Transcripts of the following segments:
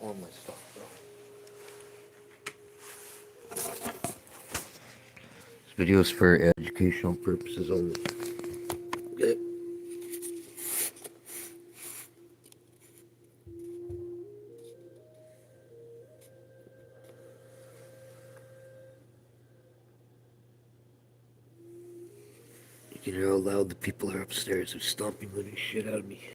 all my stuff, bro. This video is for educational purposes only. Okay. You can hear how loud the people are upstairs. They're stomping the living shit out of me.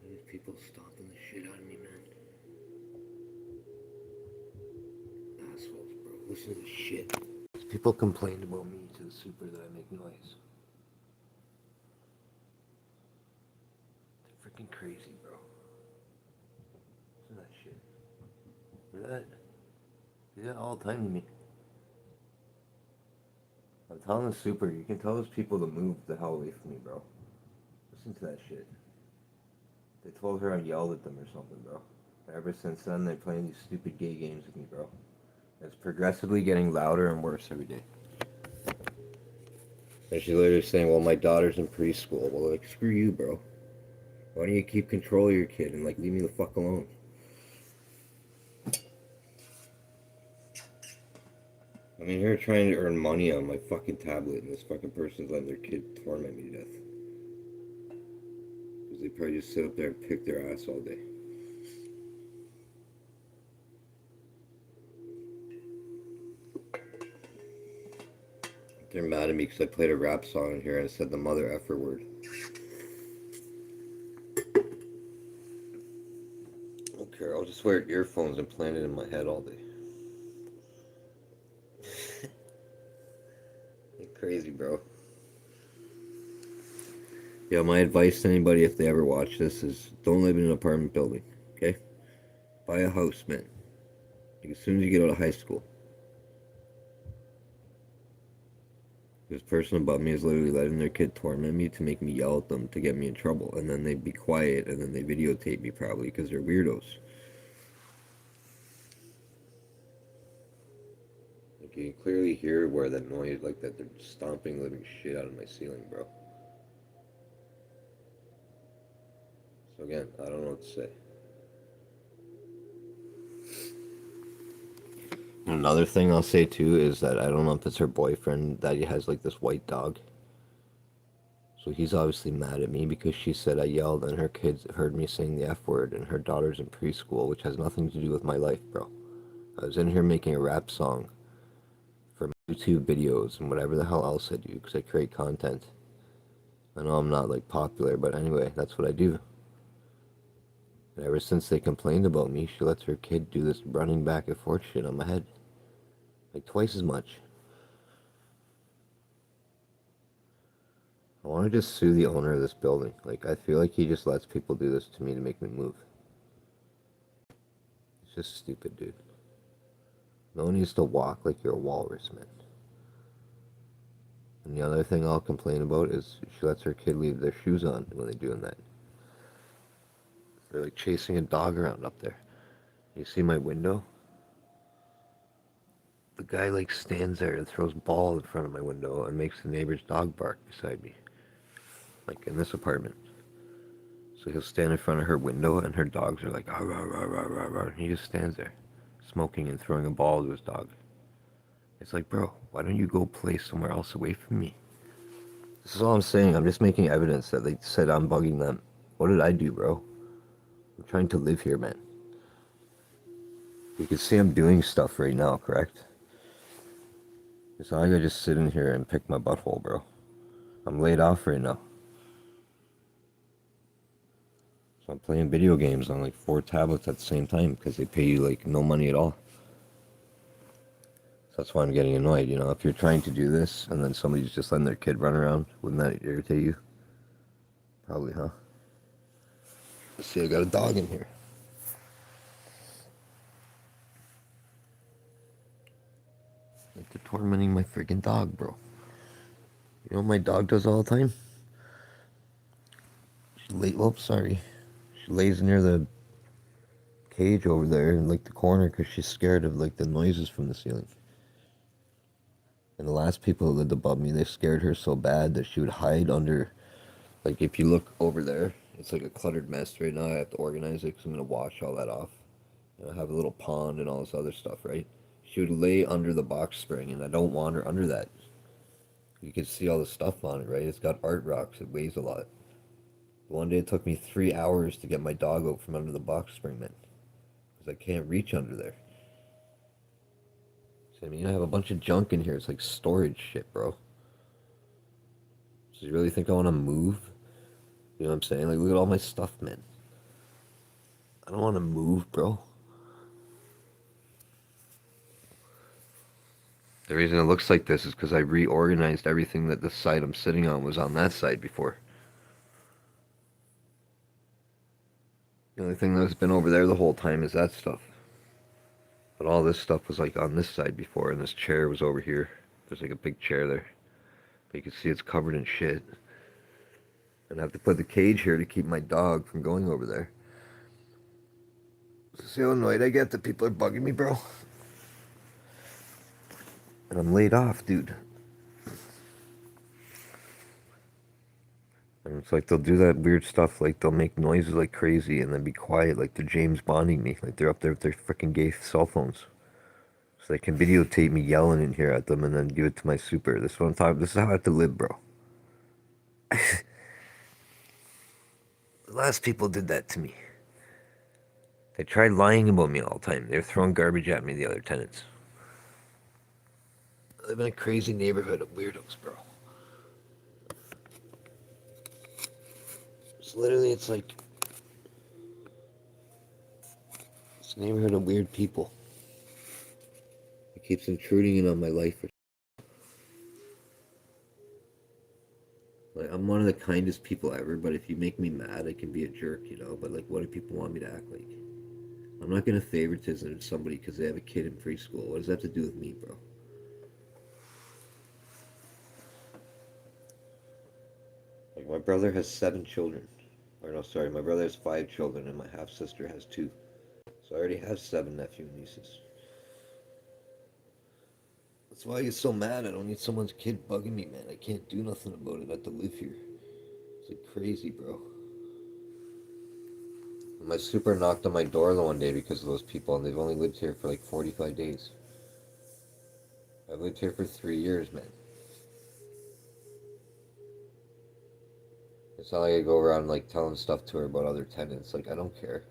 These people stomping the shit out of me, man. Assholes, bro. Listen to this shit. People complained about me to the super that I make noise. They're freaking crazy, bro. Listen to that shit. Look at that. Do that all the time to me. I'm telling the super, you can tell those people to move the hell away from me, bro. Listen to that shit. They told her I yelled at them or something, bro. Ever since then, they're playing these stupid gay games with me, bro. It's progressively getting louder and worse every day. And she's literally saying, well, my daughter's in preschool. Well, like, screw you, bro. Why don't you keep control of your kid and, like, leave me the fuck alone? I mean, here trying to earn money on my fucking tablet, and this fucking person's letting their kid torment me to death. Because they probably just sit up there and pick their ass all day. They're mad at me because I played a rap song in here and I said the mother effer word. I don't care, I'll just wear earphones and plant it in my head all day. You're crazy, bro. Yeah, my advice to anybody if they ever watch this is don't live in an apartment building, okay? Buy a house, man. Like, as soon as you get out of high school. This person above me is literally letting their kid torment me to make me yell at them to get me in trouble. And then they be quiet and then they videotape me probably because they're weirdos. Like, you can clearly hear where that noise, like that they're stomping living shit out of my ceiling, bro. So again, I don't know what to say. Another thing I'll say too is that I don't know if it's her boyfriend that has like this white dog. So he's obviously mad at me because she said I yelled and her kids heard me saying the F word and her daughter's in preschool, which has nothing to do with my life, bro. I was in here making a rap song for YouTube videos and whatever the hell else I do because I create content. I know I'm not like popular, but anyway, that's what I do. And ever since they complained about me, she lets her kid do this running back and forth shit on my head. Like twice as much. I want to just sue the owner of this building. Like, I feel like he just lets people do this to me to make me move. It's just stupid, dude. No one needs to walk like you're a walrus, man. And the other thing I'll complain about is she lets her kid leave their shoes on when they're doing that. They're like chasing a dog around up there. You see my window? The guy like stands there and throws ball in front of my window and makes the neighbor's dog bark beside me, like in this apartment. So he'll stand in front of her window and her dogs are like, ah, rah, rah, rah, rah, rah. And he just stands there, smoking and throwing a ball to his dog. It's like, bro, why don't you go play somewhere else away from me? This is all I'm saying. I'm just making evidence that they said I'm bugging them. What did I do, bro? I'm trying to live here, man. You can see I'm doing stuff right now, correct? It's not like I just sit in here and pick my butthole, bro. I'm laid off right now. So I'm playing video games on like 4 tablets at the same time because they pay you like no money at all. So that's why I'm getting annoyed, you know. If you're trying to do this and then somebody's just letting their kid run around, wouldn't that irritate you? Probably, huh? Let's see, I got a dog in here. Like they're tormenting my freaking dog, bro. You know what my dog does all the time? Sorry. She lays near the cage over there in like the corner because she's scared of like the noises from the ceiling. And the last people who lived above me, they scared her so bad that she would hide under. Like if you look over there, it's like a cluttered mess right now. I have to organize it because I'm gonna wash all that off. I have a little pond and all this other stuff, right? She would lay under the box spring, and I don't want her under that. You can see all the stuff on it, right? It's got art rocks. It weighs a lot. One day it took me 3 hours to get my dog out from under the box spring, man, because I can't reach under there. So, I mean, I have a bunch of junk in here. It's like storage shit, bro. So you really think I want to move? You know what I'm saying? Like, look at all my stuff, man. I don't want to move, bro. The reason it looks like this is because I reorganized everything that the side I'm sitting on was on that side before. The only thing that's been over there the whole time is that stuff. But all this stuff was like on this side before, and this chair was over here. There's like a big chair there. But you can see it's covered in shit. And I have to put the cage here to keep my dog from going over there. So see how annoyed I get that people are bugging me, bro? And I'm laid off, dude. And it's like they'll do that weird stuff, like they'll make noises like crazy and then be quiet, like they're James Bonding me. Like they're up there with their freaking gay cell phones. So they can videotape me yelling in here at them and then give it to my super. This is what I'm talking. This is how I have to live, bro. The last people did that to me. They tried lying about me all the time. They were throwing garbage at me, the other tenants. I live in a crazy neighborhood of weirdos, bro. It's literally, it's like, it's a neighborhood of weird people. It keeps intruding in on my life. Like, I'm one of the kindest people ever, but if you make me mad, I can be a jerk, you know? But, like, what do people want me to act like? I'm not going to favoritism somebody because they have a kid in preschool. What does that have to do with me, bro? Like, my brother has 7 children. Or, no, sorry, my brother has 5 children, and my half-sister has 2. So I already have 7 nephew and nieces. That's why I get so mad. I don't need someone's kid bugging me, man. I can't do nothing about it. I have to live here. It's like crazy, bro. My super knocked on my door the one day because of those people, and they've only lived here for like 45 days. I've lived here for 3 years, man. It's not like I go around like telling stuff to her about other tenants. Like, I don't care.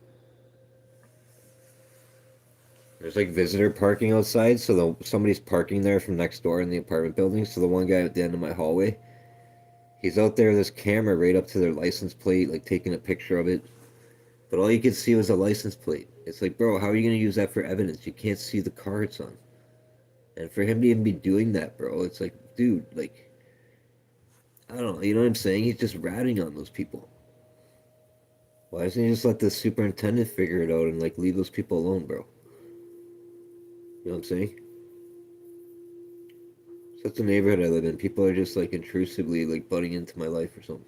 There's like visitor parking outside, so somebody's parking there from next door in the apartment building. So the one guy at the end of my hallway, he's out there with his camera right up to their license plate, like taking a picture of it. But all you could see was a license plate. It's like, bro, how are you going to use that for evidence? You can't see the car it's on. And for him to even be doing that, bro, it's like, dude, like, I don't know, you know what I'm saying? He's just ratting on those people. Why doesn't he just let the superintendent figure it out and, like, leave those people alone, bro? You know what I'm saying? So that's the neighborhood I live in. People are just like intrusively like butting into my life or something.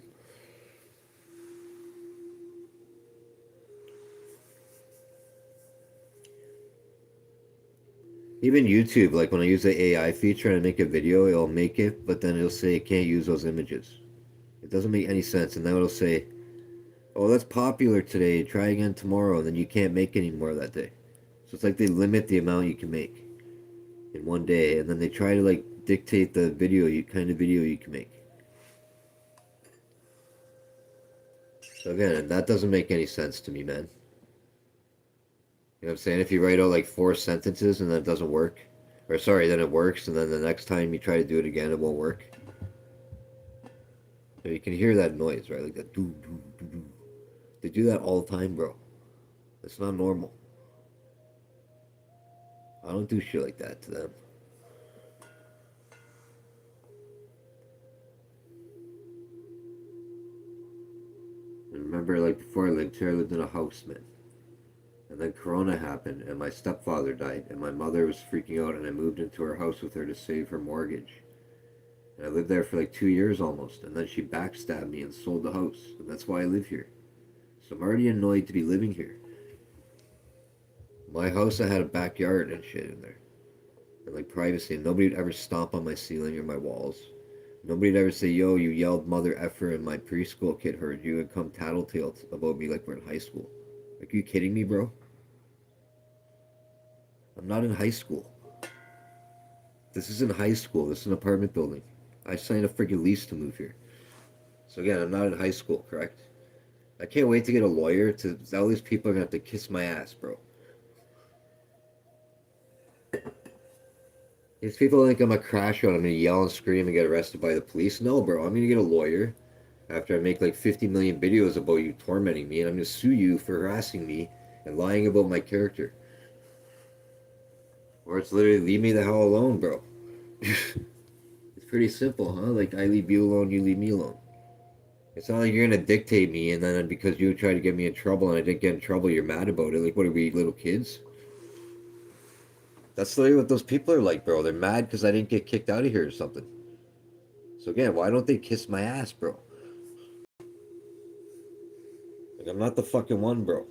Even YouTube, like when I use the AI feature and I make a video, it'll make it, but then it'll say it can't use those images. It doesn't make any sense. And then it'll say, oh, that's popular today. Try again tomorrow. And then you can't make any more that day. So it's like they limit the amount you can make in one day. And then they try to like dictate the video, you kind of video you can make. So again, that doesn't make any sense to me, man. You know what I'm saying? If you write out like four sentences and then it doesn't work, or sorry, then it works, and then the next time you try to do it again, it won't work. So you can hear that noise, right? Like that doo doo doo doo. They do that all the time, bro. It's not normal. I don't do shit like that to them. And remember, like before I lived here, I lived in a house, man. And then Corona happened, and my stepfather died, and my mother was freaking out, and I moved into her house with her to save her mortgage. And I lived there for like 2 years almost, and then she backstabbed me and sold the house, and that's why I live here. So I'm already annoyed to be living here. My house, I had a backyard and shit in there, and like privacy, and nobody would ever stomp on my ceiling or my walls. Nobody'd ever say, yo, you yelled mother effer and my preschool kid heard you and come tattletale about me like we're in high school. Like, are you kidding me, bro? I'm not in high school. This isn't high school. This is an apartment building. I signed a freaking lease to move here. So again, I'm not in high school, correct? I can't wait to get a lawyer. To all these people are gonna have to kiss my ass, bro. These people think I'm a crash out. I'm gonna yell and scream and get arrested by the police. No, bro. I'm gonna get a lawyer after I make like 50 million videos about you tormenting me, and I'm gonna sue you for harassing me and lying about my character. Or it's literally leave me the hell alone, bro. It's pretty simple, huh? Like I leave you alone, you leave me alone. It's not like you're gonna dictate me, and then because you try to get me in trouble and I didn't get in trouble, you're mad about it. Like, what are we, little kids? That's literally what those people are like, bro. They're mad because I didn't get kicked out of here or something. So again, why don't they kiss my ass, bro? Like, I'm not the fucking one, bro.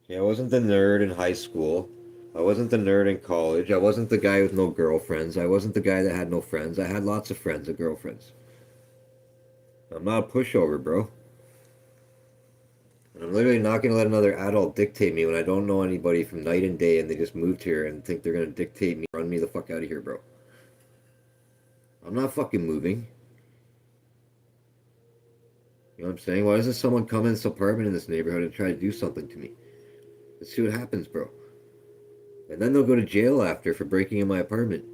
Yeah, I wasn't the nerd in high school. I wasn't the nerd in college. I wasn't the guy with no girlfriends. I wasn't the guy that had no friends. I had lots of friends and girlfriends. I'm not a pushover, bro. And I'm literally not going to let another adult dictate me when I don't know anybody from night and day and they just moved here and think they're going to dictate me, run me the fuck out of here, bro. I'm not fucking moving. You know what I'm saying? Why doesn't someone come in this apartment in this neighborhood and try to do something to me? Let's see what happens, bro. And then they'll go to jail after for breaking in my apartment.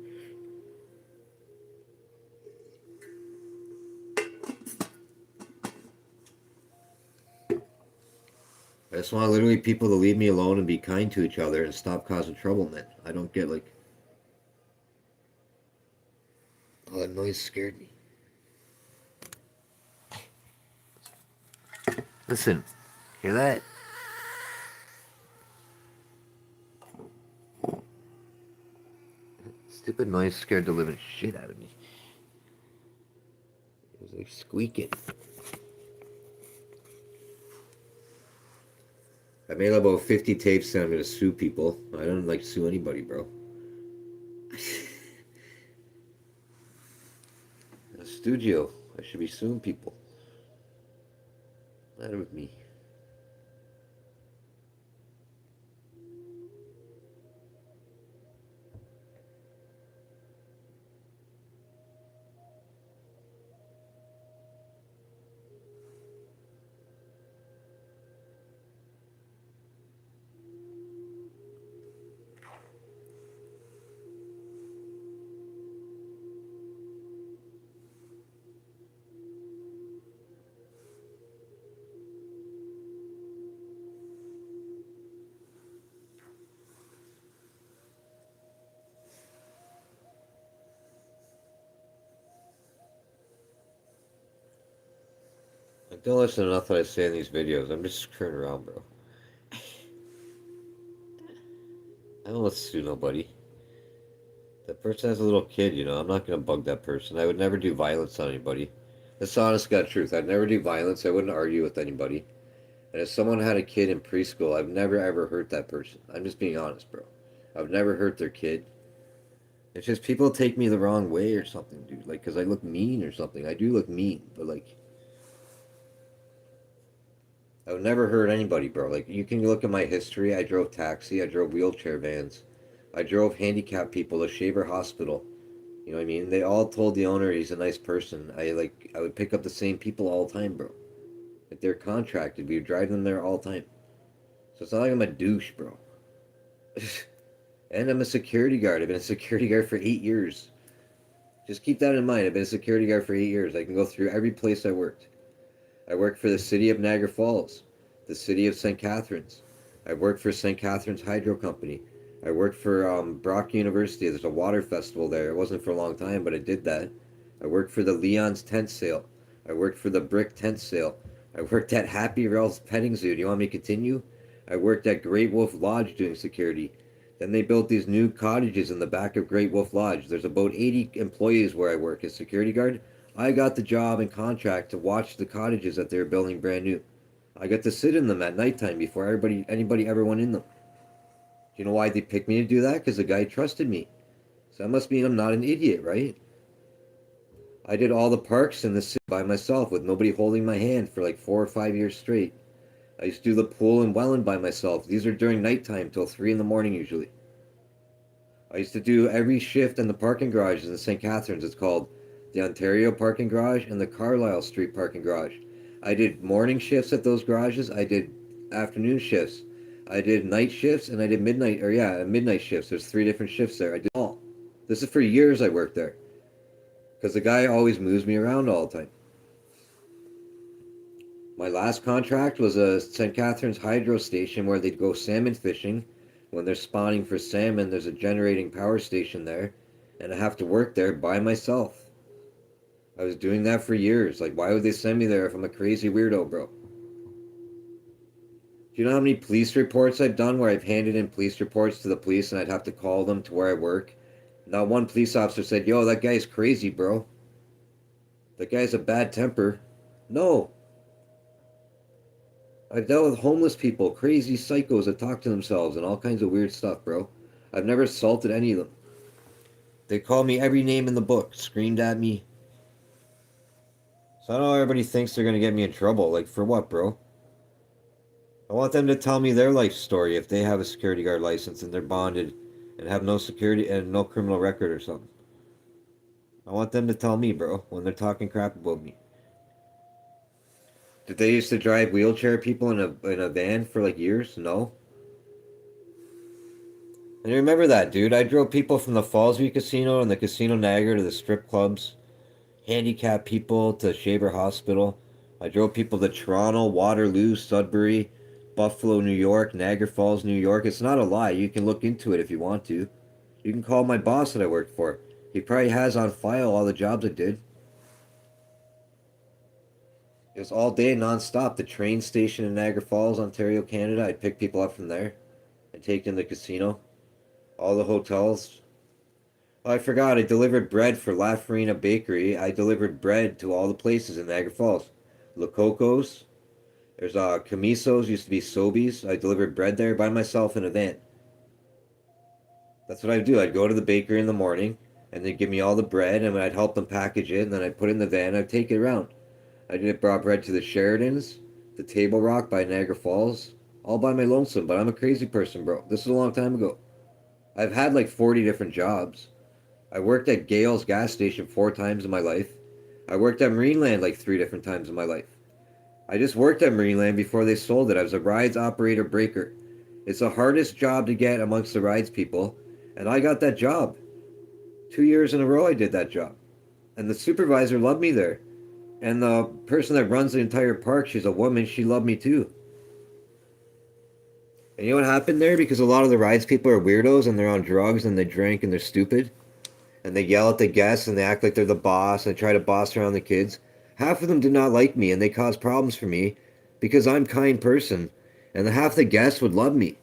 I just want literally people to leave me alone and be kind to each other and stop causing trouble, man. I don't get like... Oh, that noise scared me. Listen, hear that? Stupid noise scared the living shit out of me. It was like squeaking. I made about 50 tapes and I'm gonna sue people. I don't like sue anybody, bro. A studio. I should be suing people. Matter with me. Like, don't listen to nothing I say in these videos. I'm just screwing around, bro. I don't want to sue nobody. That person has a little kid, you know. I'm not gonna bug that person. I would never do violence on anybody. That's the honest God truth. I'd never do violence. I wouldn't argue with anybody. And if someone had a kid in preschool, I've never ever hurt that person. I'm just being honest, bro. I've never hurt their kid. It's just people take me the wrong way or something, dude. Like, because I look mean or something. I do look mean, but like, I would never hurt anybody, bro. Like, you can look at my history. I drove taxi. I drove wheelchair vans. I drove handicapped people to Shaver Hospital. You know what I mean? They all told the owner he's a nice person. I would pick up the same people all the time, bro. Like they're contracted. We would drive them there all the time. So it's not like I'm a douche, bro. And I'm a security guard. I've been a security guard for 8 years. Just keep that in mind. I've been a security guard for 8 years. I can go through every place I worked. I worked for the city of Niagara Falls, the city of St. Catharines. I worked for St. Catharines Hydro Company. I worked for Brock University. There's a water festival there. It wasn't for a long time, but I did that. I worked for the Leon's tent sale. I worked for the Brick tent sale. I worked at Happy Ralph's petting zoo. Do you want me to continue? I worked at Great Wolf Lodge doing security. Then they built these new cottages in the back of Great Wolf Lodge. There's about 80 employees where I work as security guard. I got the job and contract to watch the cottages that they were building brand new. I got to sit in them at nighttime before anybody ever went in them. Do you know why they picked me to do that? Because the guy trusted me. So that must mean I'm not an idiot, right? I did all the parks in the city by myself with nobody holding my hand for like 4 or 5 years straight. I used to do the pool in Welland by myself. These are during nighttime till 3 in the morning usually. I used to do every shift in the parking garages in St. Catharines. It's called the Ontario Parking Garage and the Carlisle Street Parking Garage. I did morning shifts at those garages. I did afternoon shifts. I did night shifts and I did midnight shifts. There's 3 different shifts there. I did all. This is for years I worked there. Because the guy always moves me around all the time. My last contract was a St. Catharines hydro station where they'd go salmon fishing. When they're spawning for salmon, there's a generating power station there. And I have to work there by myself. I was doing that for years. Like, why would they send me there if I'm a crazy weirdo, bro? Do you know how many police reports I've done where I've handed in police reports to the police and I'd have to call them to where I work? Not one police officer said, yo, that guy's crazy, bro. That guy's a bad temper. No. I've dealt with homeless people, crazy psychos that talk to themselves and all kinds of weird stuff, bro. I've never assaulted any of them. They called me every name in the book, screamed at me. So I know everybody thinks they're going to get me in trouble. Like, for what, bro? I want them to tell me their life story if they have a security guard license and they're bonded and have no security and no criminal record or something. I want them to tell me, bro, when they're talking crap about me. Did they used to drive wheelchair people in a van for like years? No. And you remember that, dude. I drove people from the Fallsview Casino and the Casino Niagara to the strip clubs. Handicapped people to Shaver Hospital. I drove people to Toronto, Waterloo, Sudbury, Buffalo, New York, Niagara Falls, New York. It's not a lie. You can look into it if you want to. You can call my boss that I worked for. He probably has on file all the jobs I did. It was all day, non-stop. The train station in Niagara Falls, Ontario, Canada. I'd pick people up from there and take them to the casino. All the hotels. Oh, I forgot. I delivered bread for La Farina Bakery. I delivered bread to all the places in Niagara Falls. La Coco's. There's Camiso's, used to be Sobeys. I delivered bread there by myself in a van. That's what I'd do. I'd go to the bakery in the morning, and they'd give me all the bread, and I'd help them package it, and then I'd put it in the van, and I'd take it around. I did brought bread to the Sheridans, the Table Rock by Niagara Falls, all by my lonesome, but I'm a crazy person, bro. This is a long time ago. I've had like 40 different jobs. I worked at Gale's gas station 4 times in my life. I worked at Marineland like 3 different times in my life. I just worked at Marineland before they sold it. I was a rides operator breaker. It's the hardest job to get amongst the rides people, and I got that job. 2 years in a row I did that job. And the supervisor loved me there. And the person that runs the entire park, she's a woman, she loved me too. And you know what happened there? Because a lot of the rides people are weirdos and they're on drugs and they drink and they're stupid. And they yell at the guests and they act like they're the boss and they try to boss around the kids. Half of them did not like me and they caused problems for me because I'm a kind person. And half the guests would love me.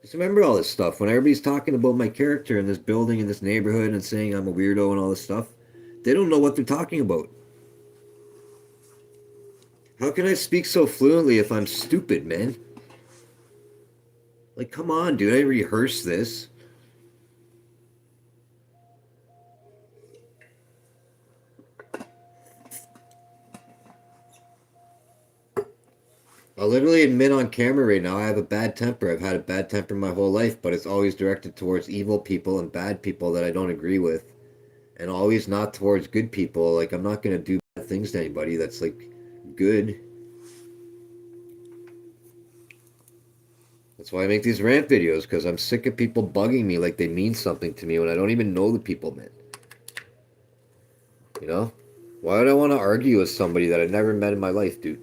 Just remember all this stuff. When everybody's talking about my character in this building, in this neighborhood, and saying I'm a weirdo and all this stuff, they don't know what they're talking about. How can I speak so fluently if I'm stupid, man? Like, come on, dude. I rehearsed this. I'll literally admit on camera right now I have a bad temper. I've had a bad temper my whole life, but it's always directed towards evil people and bad people that I don't agree with, and always not towards good people. Like, I'm not gonna do bad things to anybody that's like good. That's why I make these rant videos, because I'm sick of people bugging me like they mean something to me when I don't even know the people, man. You know? Why would I want to argue with somebody that I've never met in my life, dude?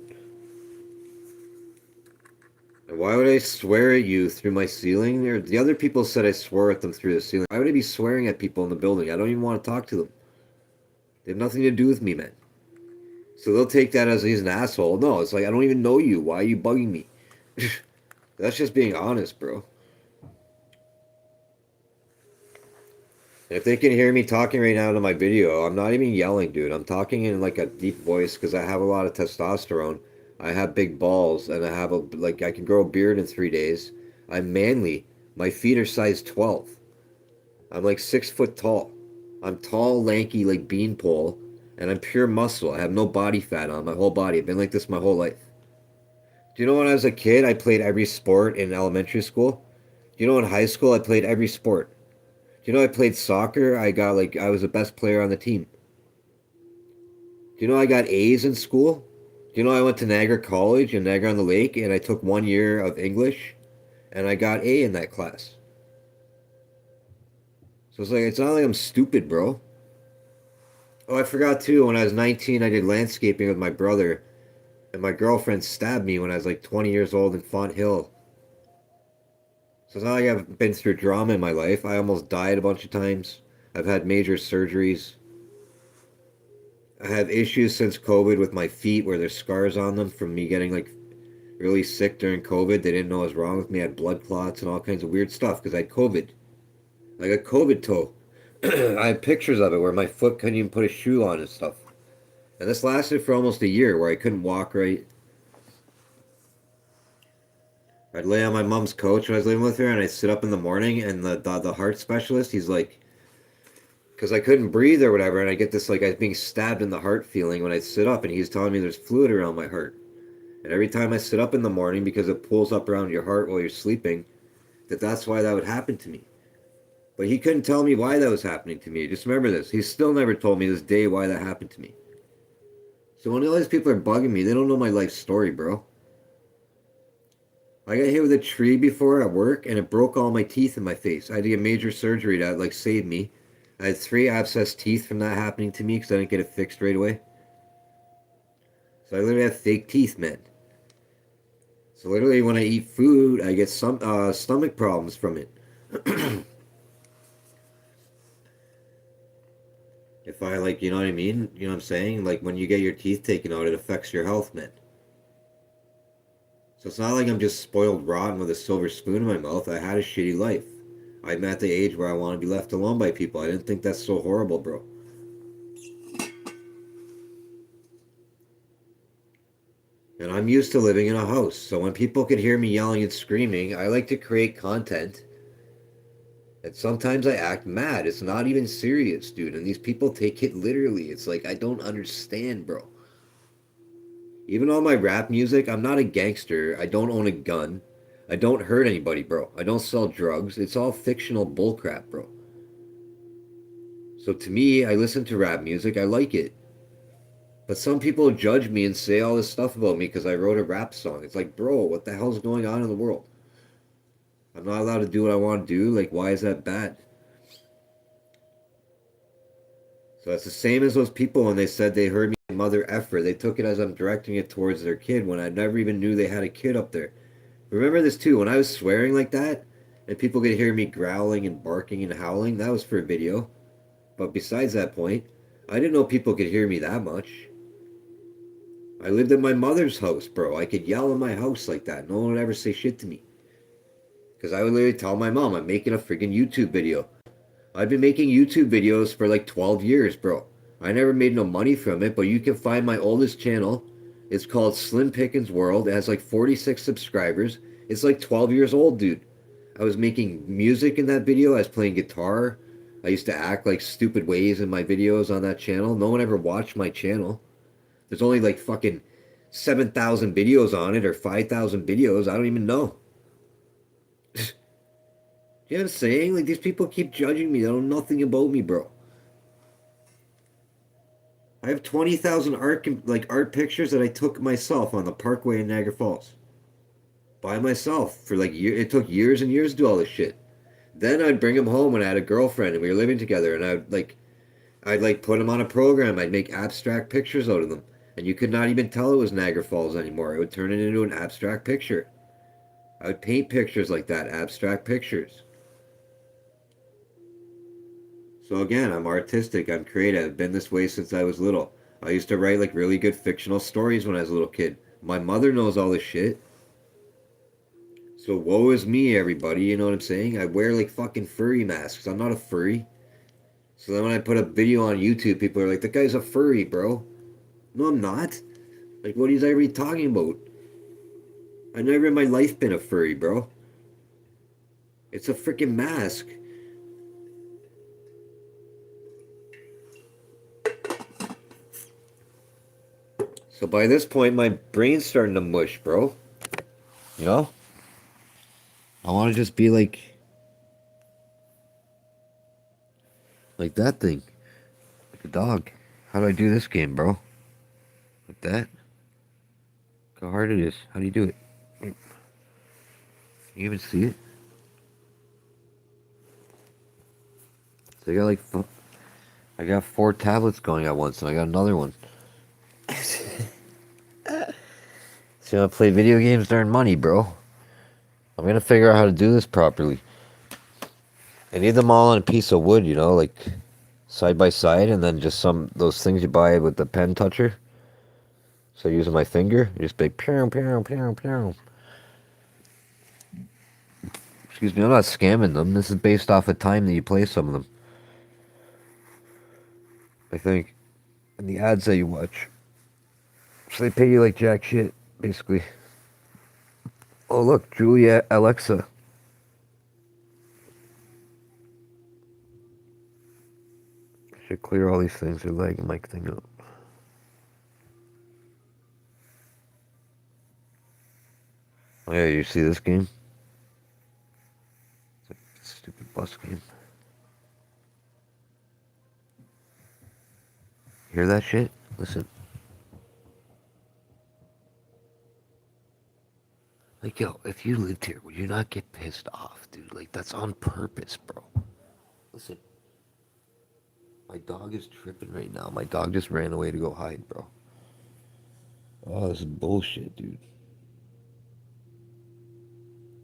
And why would I swear at you through my ceiling? Or the other people said I swore at them through the ceiling. Why would I be swearing at people in the building? I don't even want to talk to them. They have nothing to do with me, man. So they'll take that as he's an asshole. No, it's like, I don't even know you. Why are you bugging me? That's just being honest, bro. And if they can hear me talking right now to my video, I'm not even yelling, dude. I'm talking in like a deep voice because I have a lot of testosterone. I have big balls and I have like I can grow a beard in 3 days. I'm manly. My feet are size 12. I'm like 6 foot tall. I'm tall, lanky, like beanpole, and I'm pure muscle. I have no body fat on my whole body. I've been like this my whole life. Do you know when I was a kid, I played every sport in elementary school? Do you know in high school, I played every sport? Do you know I played soccer? I was the best player on the team. Do you know I got A's in school? Do you know I went to Niagara College in Niagara on the Lake and I took 1 year of English and I got A in that class? So it's like, it's not like I'm stupid, bro. Oh, I forgot too, when I was 19, I did landscaping with my brother and my girlfriend stabbed me when I was like 20 years old in Font Hill. So it's not like I've been through drama in my life. I almost died a bunch of times. I've had major surgeries. I have issues since COVID with my feet where there's scars on them from me getting like really sick during COVID. They didn't know what was wrong with me. I had blood clots and all kinds of weird stuff because I had COVID. Like a COVID toe. I have pictures of it where my foot couldn't even put a shoe on and stuff. And this lasted for almost a year where I couldn't walk right. I'd lay on my mom's couch when I was living with her and I'd sit up in the morning and the heart specialist, he's like, because I couldn't breathe or whatever, and I get this like I was being stabbed in the heart feeling when I sit up, and he's telling me there's fluid around my heart. And every time I sit up in the morning, because it pulls up around your heart while you're sleeping, that's why that would happen to me. But he couldn't tell me why that was happening to me. Just remember this. He's still never told me this day why that happened to me. So when all these people are bugging me, they don't know my life story, bro. I got hit with a tree before at work, and it broke all my teeth in my face. I had to get major surgery to like save me. I had 3 abscessed teeth from that happening to me because I didn't get it fixed right away. So I literally have fake teeth, man. So literally, when I eat food, I get some stomach problems from it. If I like, you know what I mean? You know what I'm saying? Like when you get your teeth taken out, it affects your health, man. So it's not like I'm just spoiled rotten with a silver spoon in my mouth. I had a shitty life. I'm at the age where I want to be left alone by people. I didn't think that's so horrible, bro. And I'm used to living in a house. So when people could hear me yelling and screaming, I like to create content. And sometimes I act mad. It's not even serious, dude. And these people take it literally. It's like, I don't understand, bro. Even all my rap music, I'm not a gangster. I don't own a gun. I don't hurt anybody, bro. I don't sell drugs. It's all fictional bullcrap, bro. So to me, I listen to rap music. I like it. But some people judge me and say all this stuff about me because I wrote a rap song. It's like, bro, what the hell's going on in the world? I'm not allowed to do what I want to do. Like, why is that bad? So it's the same as those people when they said they heard me mother effer. They took it as I'm directing it towards their kid when I never even knew they had a kid up there. Remember this too, when I was swearing like that and people could hear me growling and barking and howling, that was for a video. But besides that point, I didn't know people could hear me that much. I lived in my mother's house, bro. I could yell in my house like that. No one would ever say shit to me. Because I would literally tell my mom I'm making a freaking YouTube video. I've been making YouTube videos for like 12 years, bro. I never made no money from it, but you can find my oldest channel. It's called Slim Pickens World. It has like 46 subscribers. It's like 12 years old, dude. I was making music in that video. I was playing guitar. I used to act like stupid ways in my videos on that channel. No one ever watched my channel. There's only like fucking 7,000 videos on it or 5,000 videos. I don't even know. You know what I'm saying? Like, these people keep judging me. They don't know nothing about me, bro. I have 20,000 art pictures that I took myself on the Parkway in Niagara Falls by myself for like it took years and years to do all this shit. Then I'd bring them home when I had a girlfriend and we were living together, and I'd like put them on a program. I'd make abstract pictures out of them, and you could not even tell it was Niagara Falls anymore. I would turn it into an abstract picture. I would paint pictures like that, abstract pictures. So again, I'm artistic, I'm creative. I've been this way since I was little. I used to write like really good fictional stories when I was a little kid. My mother knows all this shit. So woe is me, everybody. You know what I'm saying? I wear like fucking furry masks. I'm not a furry. So then when I put a video on YouTube, people are like, "That guy's a furry, bro." No, I'm not. Like, what is everybody talking about? I never in my life been a furry, bro. It's a freaking mask. So by this point, my brain's starting to mush, bro. You know? I want to just be like that thing, like a dog. How do I do this game, bro? Like that? Look how hard it is. How do you do it? Can you even see it? So I got 4 tablets going at once, and I got another one. So I play video games to earn money, bro. I'm gonna figure out how to do this properly. I need them all on a piece of wood, like side by side, and then just some those things you buy with the pen toucher. So using my finger, you just be pew pew pew pew. Excuse me, I'm not scamming them. This is based off of time that you play some of them. I think, and the ads that you watch. So they pay you like jack shit, basically. Oh look, Julia Alexa. I should clear all these things. They're lagging my thing up. Oh yeah, you see this game? It's a stupid bus game. Hear that shit? Listen. Like, yo, if you lived here, would you not get pissed off, dude? Like, that's on purpose, bro. Listen, my dog is tripping right now. My dog just ran away to go hide, bro. Oh, this is bullshit, dude.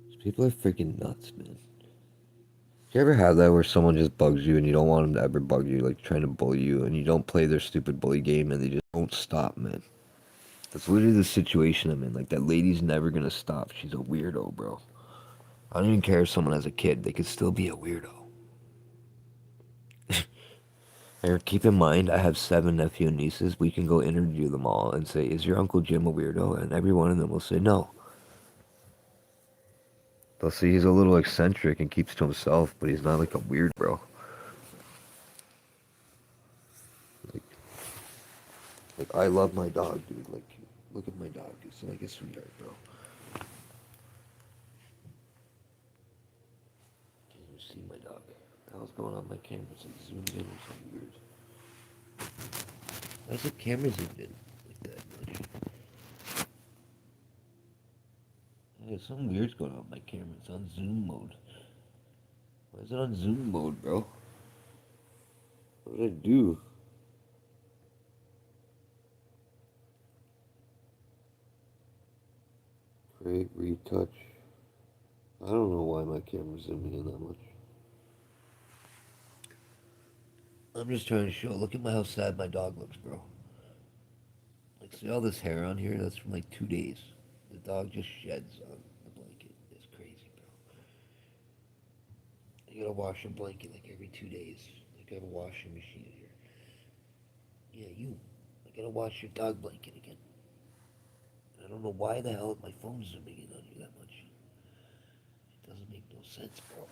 These people are freaking nuts, man. You ever have that where someone just bugs you and you don't want them to ever bug you, like trying to bully you, and you don't play their stupid bully game and they just don't stop, man? That's literally the situation I'm in. Like, that lady's never gonna stop. She's a weirdo, bro. I don't even care if someone has a kid. They could still be a weirdo. And keep in mind, I have 7 nephew and nieces. We can go interview them all and say, "Is your Uncle Jim a weirdo?" And every one of them will say no. They'll say he's a little eccentric and keeps to himself, but he's not like a weird bro. Like, like, I love my dog, dude. Like, look at my dog. He's like a sweetheart, bro. Can't even see my dog. What the hell's going on with my camera? It's like zoomed in or something weird. Why's the camera zoomed in like that much? Yeah, something weird's going on with my camera. It's on zoom mode. Why is it on zoom mode, bro? What did I do? Create, retouch. I don't know why my camera's zooming in that much. I'm just trying to show. Look at how sad my dog looks, bro. Like, see all this hair on here? That's from like 2 days. The dog just sheds on the blanket. It's crazy, bro. I gotta wash a blanket like every 2 days. Like I have a washing machine here. Yeah, you. I gotta wash your dog blanket again. I don't know why the hell my phone's zooming in on you that much. It doesn't make no sense, bro.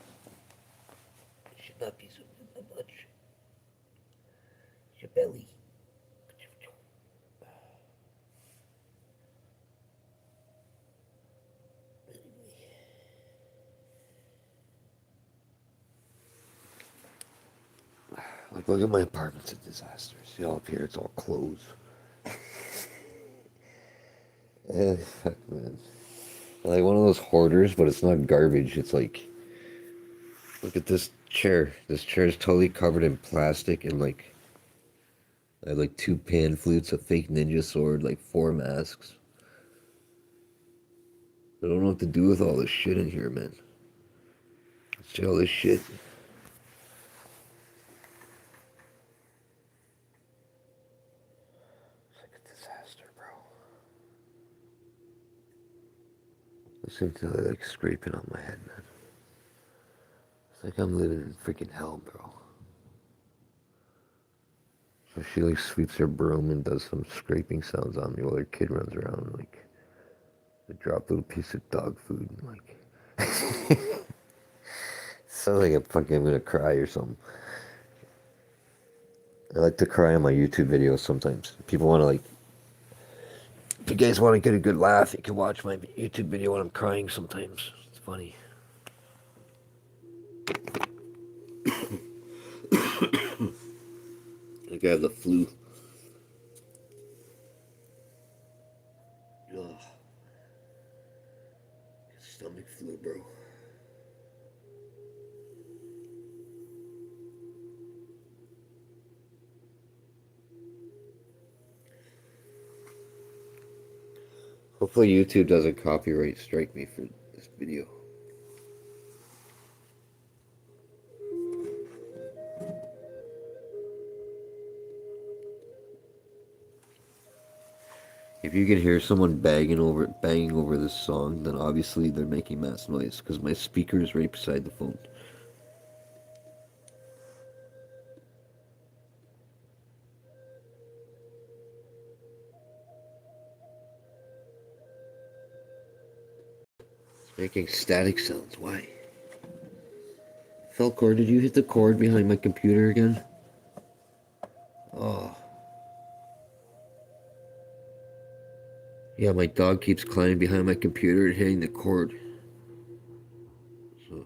It should not be zooming in that much. It's your belly. Like, look at my apartment's a disaster. See all up here, it's all closed. Fuck, man. Like one of those hoarders, but it's not garbage. It's like, look at this chair. This chair is totally covered in plastic and like, I have like two pan flutes, a fake ninja sword, like four masks. I don't know what to do with all this shit in here, man. See all this shit. It's like a disaster, bro. Listen to like scraping on my head, man. It's like I'm living in freaking hell, bro. So she like sweeps her broom and does some scraping sounds on me while her kid runs around and like I drop a little piece of dog food and like sounds like I'm gonna cry or something. I like to cry on my YouTube videos sometimes. People want to like, if you guys want to get a good laugh, you can watch my YouTube video when I'm crying sometimes. It's funny. Like I have the flu. Ugh. Stomach flu, bro. Hopefully YouTube doesn't copyright strike me for this video. If you can hear someone banging over this song, then obviously they're making mass noise because my speaker is right beside the phone. It's making static sounds. Why? Felcor, did you hit the cord behind my computer again? Oh. Yeah, my dog keeps climbing behind my computer and hitting the cord. So,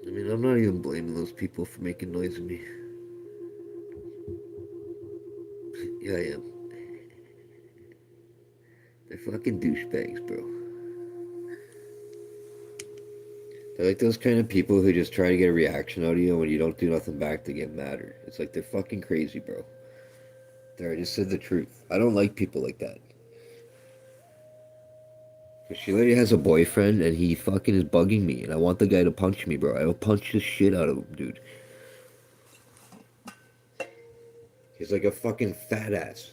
I mean, I'm not even blaming those people for making noise at me. Yeah, I am. They're fucking douchebags, bro. They're like those kind of people who just try to get a reaction out of you, and when you don't do nothing back, they get madder. It's like they're fucking crazy, bro. There, I just said the truth. I don't like people like that. Cause she literally has a boyfriend, and he fucking is bugging me, and I want the guy to punch me, bro. I will punch the shit out of him, dude. He's like a fucking fat ass.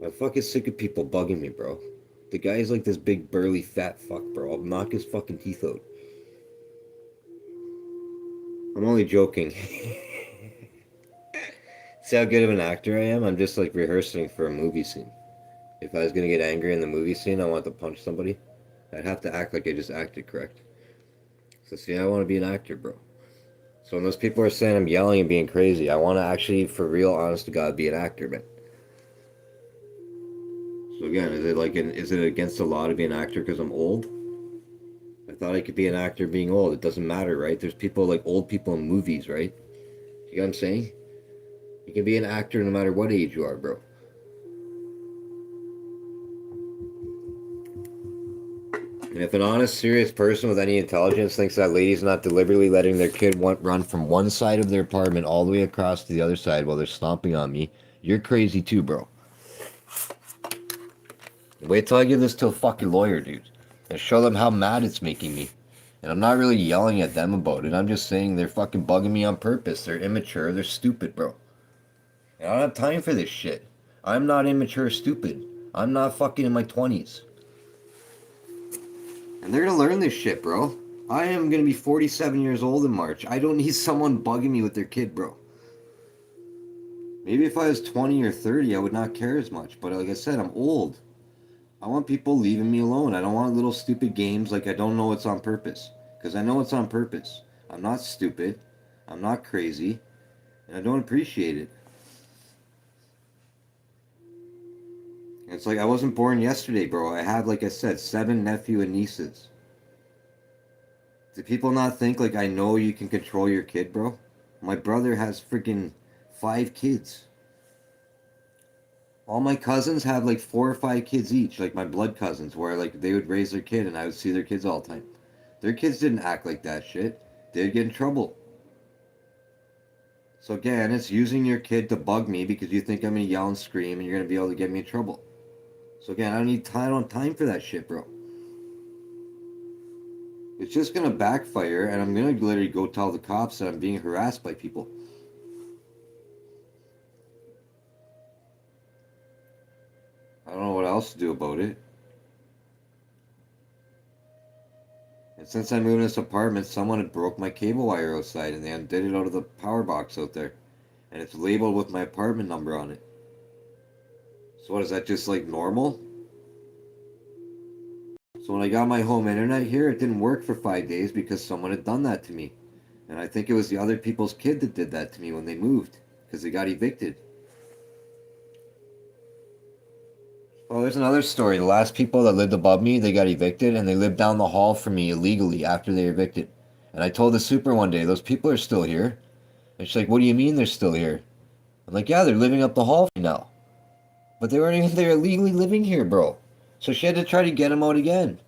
I'm fucking sick of people bugging me, bro. The guy is like this big burly fat fuck, bro. I'll knock his fucking teeth out. I'm only joking. See how good of an actor I am? I'm just like rehearsing for a movie scene. If I was gonna get angry in the movie scene, I want to punch somebody, I'd have to act like I just acted correct. So see, I want to be an actor, bro. So when those people are saying I'm yelling and being crazy, I want to actually, for real, honest to God, be an actor, man. So again, is it against the law to be an actor because I'm old? I thought I could be an actor being old. It doesn't matter, right? There's people like old people in movies, right? You know what I'm saying? You can be an actor no matter what age you are, bro. And if an honest, serious person with any intelligence thinks that lady's not deliberately letting their kid run from one side of their apartment all the way across to the other side while they're stomping on me, you're crazy too, bro. Wait till I give this to a fucking lawyer, dude. And show them how mad it's making me. And I'm not really yelling at them about it. I'm just saying they're fucking bugging me on purpose. They're immature. They're stupid, bro. And I don't have time for this shit. I'm not immature or stupid. I'm not fucking in my 20s. And they're gonna learn this shit, bro. I am gonna be 47 years old in March. I don't need someone bugging me with their kid, bro. Maybe if I was 20 or 30, I would not care as much. But like I said, I'm old. I want people leaving me alone. I don't want little stupid games like I don't know it's on purpose. Because I know it's on purpose. I'm not stupid. I'm not crazy. And I don't appreciate it. It's like I wasn't born yesterday, bro. I have, like I said, 7 nephew and nieces. Do people not think like I know you can control your kid, bro? My brother has freaking 5 kids. All my cousins have like 4 or 5 kids each, like my blood cousins, where like they would raise their kid and I would see their kids all the time. Their kids didn't act like that shit. They'd get in trouble. So again, it's using your kid to bug me because you think I'm gonna yell and scream and you're gonna be able to get me in trouble. So again, I don't need time on time for that shit, bro. It's just gonna backfire and I'm gonna literally go tell the cops that I'm being harassed by people. I don't know what else to do about it. And since I moved in this apartment, someone had broke my cable wire outside and they undid it out of the power box out there. And it's labeled with my apartment number on it. So what, is that just like normal? So when I got my home internet here, it didn't work for 5 days because someone had done that to me. And I think it was the other people's kid that did that to me when they moved. Because they got evicted. Oh, there's another story. The last people that lived above me, they got evicted, and they lived down the hall from me illegally after they evicted. And I told the super one day, those people are still here. And she's like, what do you mean they're still here? I'm like, yeah, they're living up the hall now. But they weren't even, they're illegally living here, bro. So she had to try to get them out again.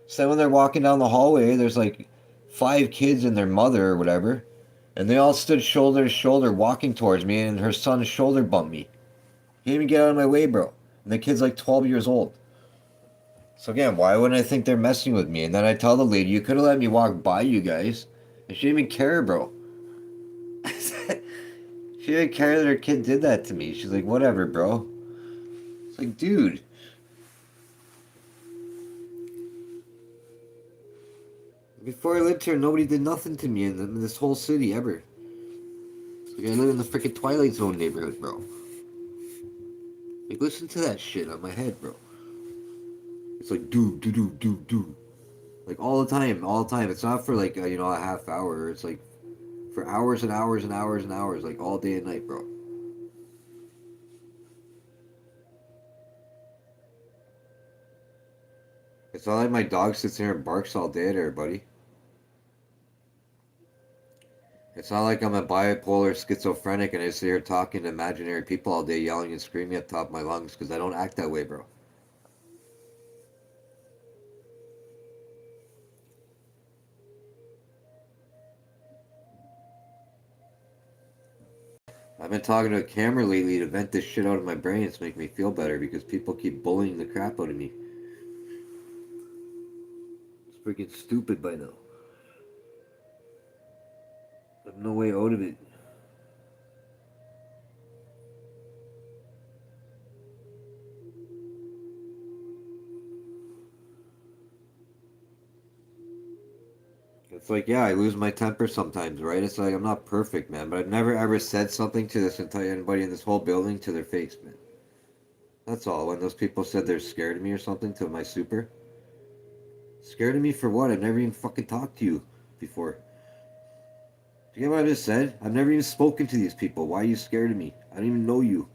So then when they're walking down the hallway, there's like 5 kids and their mother or whatever. And they all stood shoulder to shoulder walking towards me, and her son shoulder bumped me. He didn't even get out of my way, bro. And the kid's like 12 years old. So again, why wouldn't I think they're messing with me? And then I tell the lady, you could have let me walk by you guys. And she didn't even care, bro. She didn't care that her kid did that to me. She's like, whatever, bro. It's like, dude. Before I lived here, nobody did nothing to me in this whole city ever. Like, I live in the freaking Twilight Zone neighborhood, bro. Like, listen to that shit on my head, bro. It's like, do, do, do, do, do. Like, all the time, all the time. It's not for, like, a half hour. It's, like, for hours and hours and hours and hours. Like, all day and night, bro. It's not like my dog sits here and barks all day at everybody. It's not like I'm a bipolar schizophrenic and I sit here talking to imaginary people all day, yelling and screaming at the top of my lungs, because I don't act that way, bro. I've been talking to a camera lately to vent this shit out of my brain. It's making me feel better because people keep bullying the crap out of me. It's freaking stupid by now. I have no way out of it. It's like, yeah, I lose my temper sometimes, right? It's like, I'm not perfect, man, but I've never ever said something to this entire anybody in this whole building to their face, man. That's all. When those people said they're scared of me or something to my super. Scared of me for what? I've never even fucking talked to you before. Do you get what I just said? I've never even spoken to these people. Why are you scared of me? I don't even know you.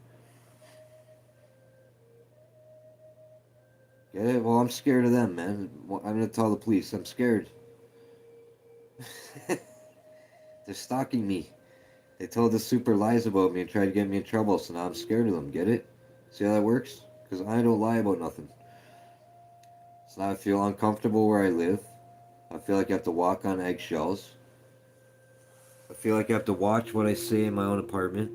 Get it? Well, I'm scared of them, man. I'm gonna tell the police. I'm scared. They're stalking me. They told the super lies about me and tried to get me in trouble, so now I'm scared of them. Get it? See how that works? Because I don't lie about nothing. So now I feel uncomfortable where I live. I feel like I have to walk on eggshells. I feel like I have to watch what I say in my own apartment.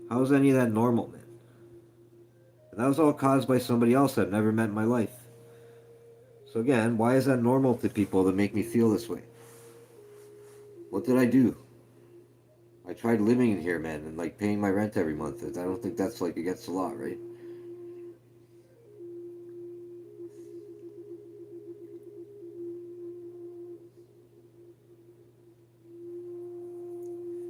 How is any of that normal, man? And that was all caused by somebody else I've never met in my life. So again, why is that normal to people to make me feel this way? What did I do? I tried living in here, man, and like paying my rent every month. I don't think that's like against the law, right?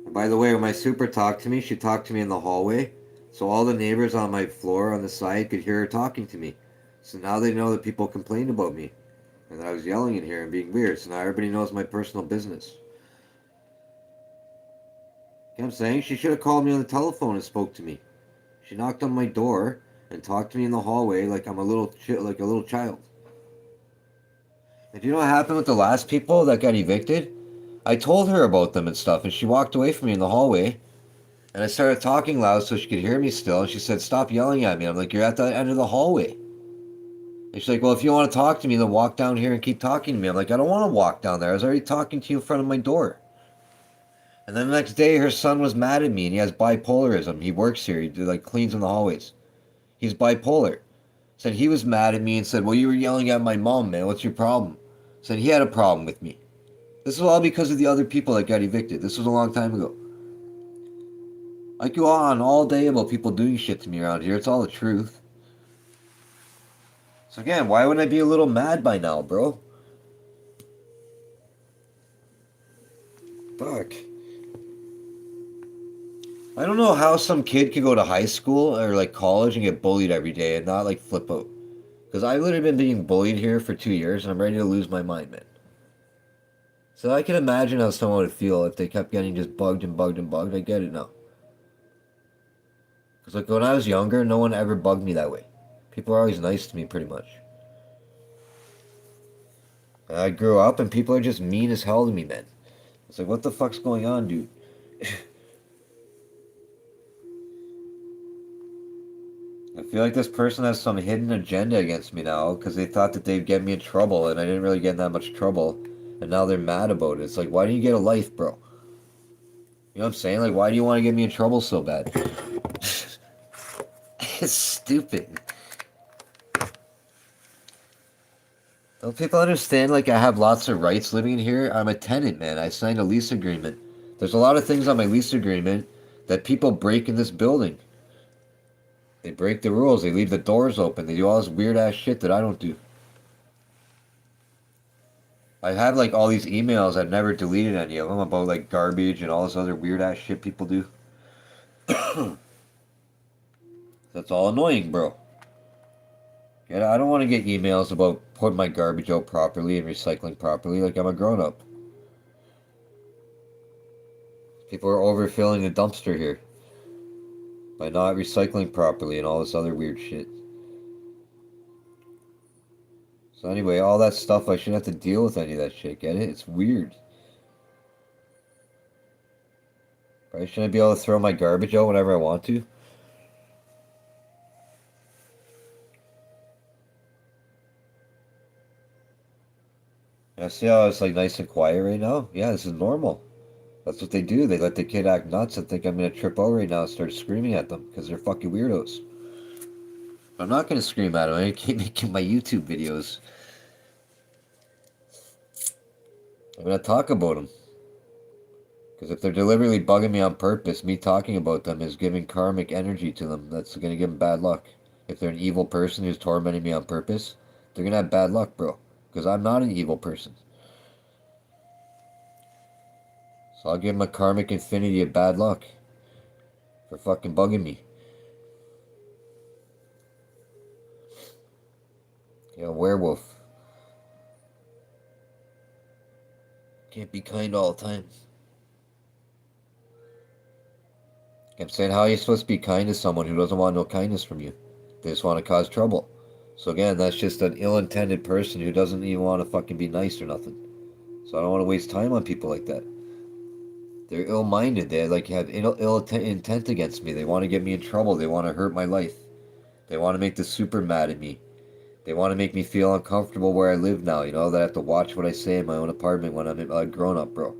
And by the way, when my super talked to me, she talked to me in the hallway, so all the neighbors on my floor on the side could hear her talking to me. So now they know that people complained about me and that I was yelling in here and being weird. So now everybody knows my personal business. You know what I'm saying? She should have called me on the telephone and spoke to me. She knocked on my door and talked to me in the hallway like I'm a like a little child. And do you know what happened with the last people that got evicted? I told her about them and stuff, and she walked away from me in the hallway. And I started talking loud so she could hear me still. And she said, "Stop yelling at me." I'm like, "You're at the end of the hallway." And she's like, "Well, if you want to talk to me, then walk down here and keep talking to me." I'm like, "I don't want to walk down there. I was already talking to you in front of my door." And then the next day, her son was mad at me, and he has bipolarism. He works here. He like cleans in the hallways. He's bipolar. Said he was mad at me and said, "Well, you were yelling at my mom, man. What's your problem?" Said he had a problem with me. This was all because of the other people that got evicted. This was a long time ago. I go on all day about people doing shit to me around here. It's all the truth. So again, why wouldn't I be a little mad by now, bro? Fuck. I don't know how some kid could go to high school or like college and get bullied every day and not like flip out. Because I've literally been being bullied here for 2 years and I'm ready to lose my mind, man. So I can imagine how someone would feel if they kept getting just bugged and bugged and bugged. I get it now. Because like when I was younger, no one ever bugged me that way. People were always nice to me, pretty much. And I grew up and people are just mean as hell to me, man. It's like, what the fuck's going on, dude? I feel like this person has some hidden agenda against me now because they thought that they'd get me in trouble and I didn't really get in that much trouble. And now they're mad about it. It's like, why do you get a life, bro? You know what I'm saying? Like, why do you want to get me in trouble so bad? It's stupid. Don't people understand, like, I have lots of rights living in here? I'm a tenant, man. I signed a lease agreement. There's a lot of things on my lease agreement that people break in this building. They break the rules. They leave the doors open. They do all this weird-ass shit that I don't do. I have, like, all these emails. I've never deleted any of them about, like, garbage and all this other weird-ass shit people do. That's all annoying, bro. I don't want to get emails about putting my garbage out properly and recycling properly like I'm a grown-up. People are overfilling the dumpster here by not recycling properly and all this other weird shit. So anyway, all that stuff, I shouldn't have to deal with any of that shit, get it? It's weird. Right? Shouldn't I be able to throw my garbage out whenever I want to? I see how it's like nice and quiet right now? Yeah, this is normal. That's what they do. They let the kid act nuts and think I'm gonna trip out right now and start screaming at them because they're fucking weirdos. I'm not gonna scream at them. I'm gonna keep making my YouTube videos. I'm gonna talk about them. Because if they're deliberately bugging me on purpose, me talking about them is giving karmic energy to them. That's gonna give them bad luck. If they're an evil person who's tormenting me on purpose, they're gonna have bad luck, bro. Because I'm not an evil person. So I'll give them a karmic infinity of bad luck for fucking bugging me. Yeah, werewolf. Can't be kind all the time. I'm saying, how are you supposed to be kind to someone who doesn't want no kindness from you? They just want to cause trouble. So again, that's just an ill-intended person who doesn't even want to fucking be nice or nothing. So I don't want to waste time on people like that. They're ill-minded. They like have ill intent against me. They want to get me in trouble. They want to hurt my life. They want to make the super mad at me. They want to make me feel uncomfortable where I live now. You know, that I have to watch what I say in my own apartment when I'm a grown-up, bro.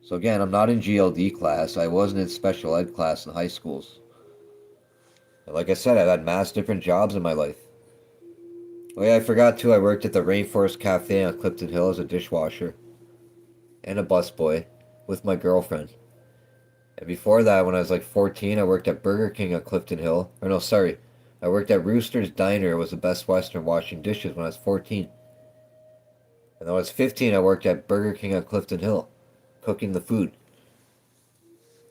So again, I'm not in GLD class. I wasn't in special ed class in high schools. And like I said, I've had mass different jobs in my life. Oh yeah, I forgot too. I worked at the Rainforest Cafe on Clifton Hill as a dishwasher and a busboy with my girlfriend. And before that, when I was like 14, I worked at Burger King on Clifton Hill. Or no, sorry, I worked at Rooster's Diner. It was the Best Western washing dishes when I was 14. And when I was 15, I worked at Burger King on Clifton Hill, cooking the food.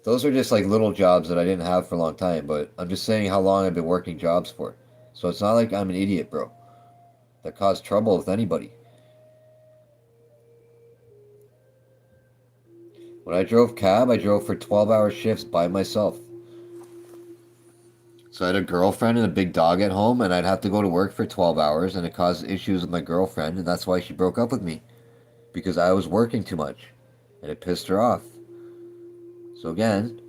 Those are just like little jobs that I didn't have for a long time, but I'm just saying how long I've been working jobs for. So it's not like I'm an idiot, bro, that caused trouble with anybody. When I drove cab, I drove for 12-hour shifts by myself. So I had a girlfriend and a big dog at home, and I'd have to go to work for 12 hours, and it caused issues with my girlfriend, and that's why she broke up with me, because I was working too much, and it pissed her off. So again,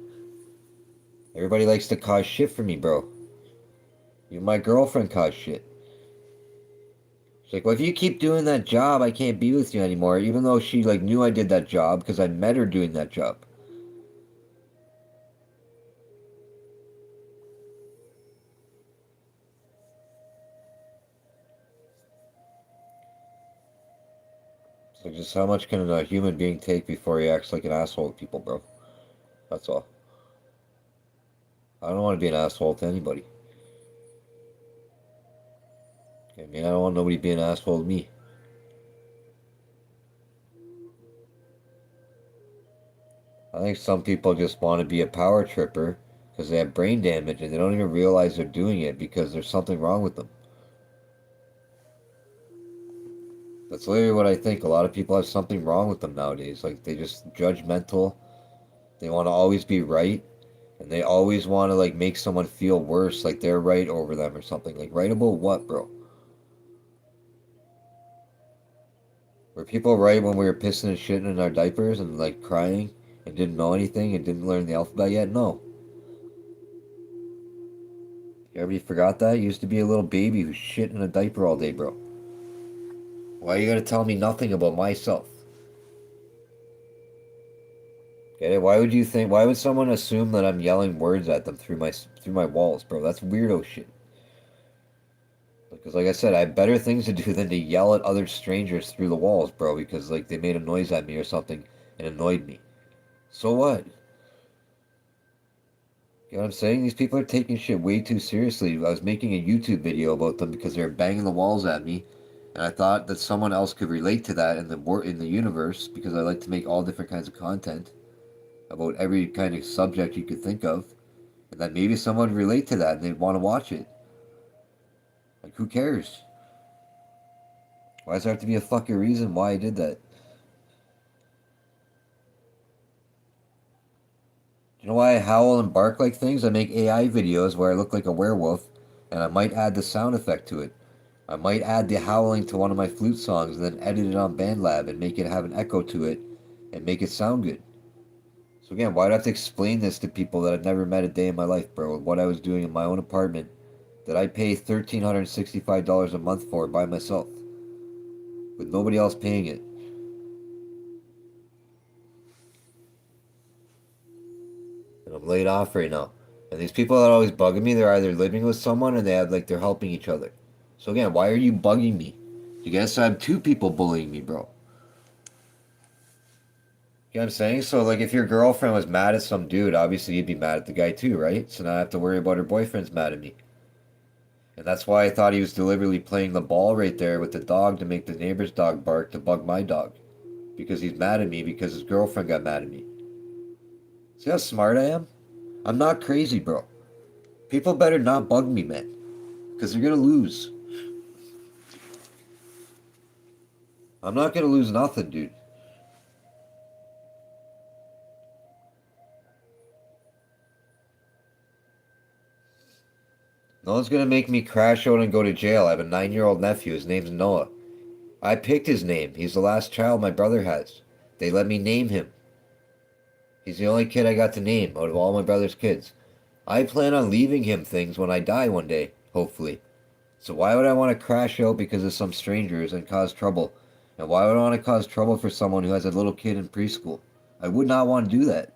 everybody likes to cause shit for me, bro. Even my girlfriend caused shit. She's like, well, if you keep doing that job, I can't be with you anymore, even though she like knew I did that job because I met her doing that job. So just how much can a human being take before he acts like an asshole to people, bro? That's all. I don't want to be an asshole to anybody. I mean, I don't want nobody being an asshole to me. I think some people just want to be a power tripper because they have brain damage and they don't even realize they're doing it because there's something wrong with them. That's literally what I think. A lot of people have something wrong with them nowadays. Like they just judgmental. They want to always be right, and they always want to like make someone feel worse, like they're right over them or something. Like right about what, bro? Were people right when we were pissing and shitting in our diapers and like crying and didn't know anything and didn't learn the alphabet yet? No. Everybody forgot that? You used to be a little baby who shit in a diaper all day, bro. Why are you gonna tell me nothing about myself? Get it? Why would you think? Why would someone assume that I'm yelling words at them through my walls, bro? That's weirdo shit. Because like I said, I have better things to do than to yell at other strangers through the walls, bro. Because like they made a noise at me or something and annoyed me. So what? You know what I'm saying? These people are taking shit way too seriously. I was making a YouTube video about them because they were banging the walls at me, and I thought that someone else could relate to that in the universe because I like to make all different kinds of content about every kind of subject you could think of, and that maybe someone would relate to that and they'd want to watch it. Like, who cares? Why does there have to be a fucking reason why I did that? Do you know why I howl and bark like things? I make AI videos where I look like a werewolf, and I might add the sound effect to it. I might add the howling to one of my flute songs and then edit it on BandLab and make it have an echo to it and make it sound good. So again, why do I have to explain this to people that I've never met a day in my life, bro? What I was doing in my own apartment that I pay $1,365 a month for by myself, with nobody else paying it. And I'm laid off right now. And these people that are always bugging me, they're either living with someone or they're helping each other. So again, why are you bugging me? You guess I have two people bullying me, bro. You know what I'm saying? So, like, if your girlfriend was mad at some dude, obviously you'd be mad at the guy too, right? So now I have to worry about her boyfriend's mad at me. And that's why I thought he was deliberately playing the ball right there with the dog to make the neighbor's dog bark to bug my dog. Because he's mad at me because his girlfriend got mad at me. See how smart I am? I'm not crazy, bro. People better not bug me, man. Because they're gonna lose. I'm not gonna lose nothing, dude. No one's gonna make me crash out and go to jail. I have a 9-year-old nephew. His name's Noah. I picked his name. He's the last child my brother has. They let me name him. He's the only kid I got to name out of all my brother's kids. I plan on leaving him things when I die one day, hopefully. So why would I want to crash out because of some strangers and cause trouble? And why would I want to cause trouble for someone who has a little kid in preschool? I would not want to do that.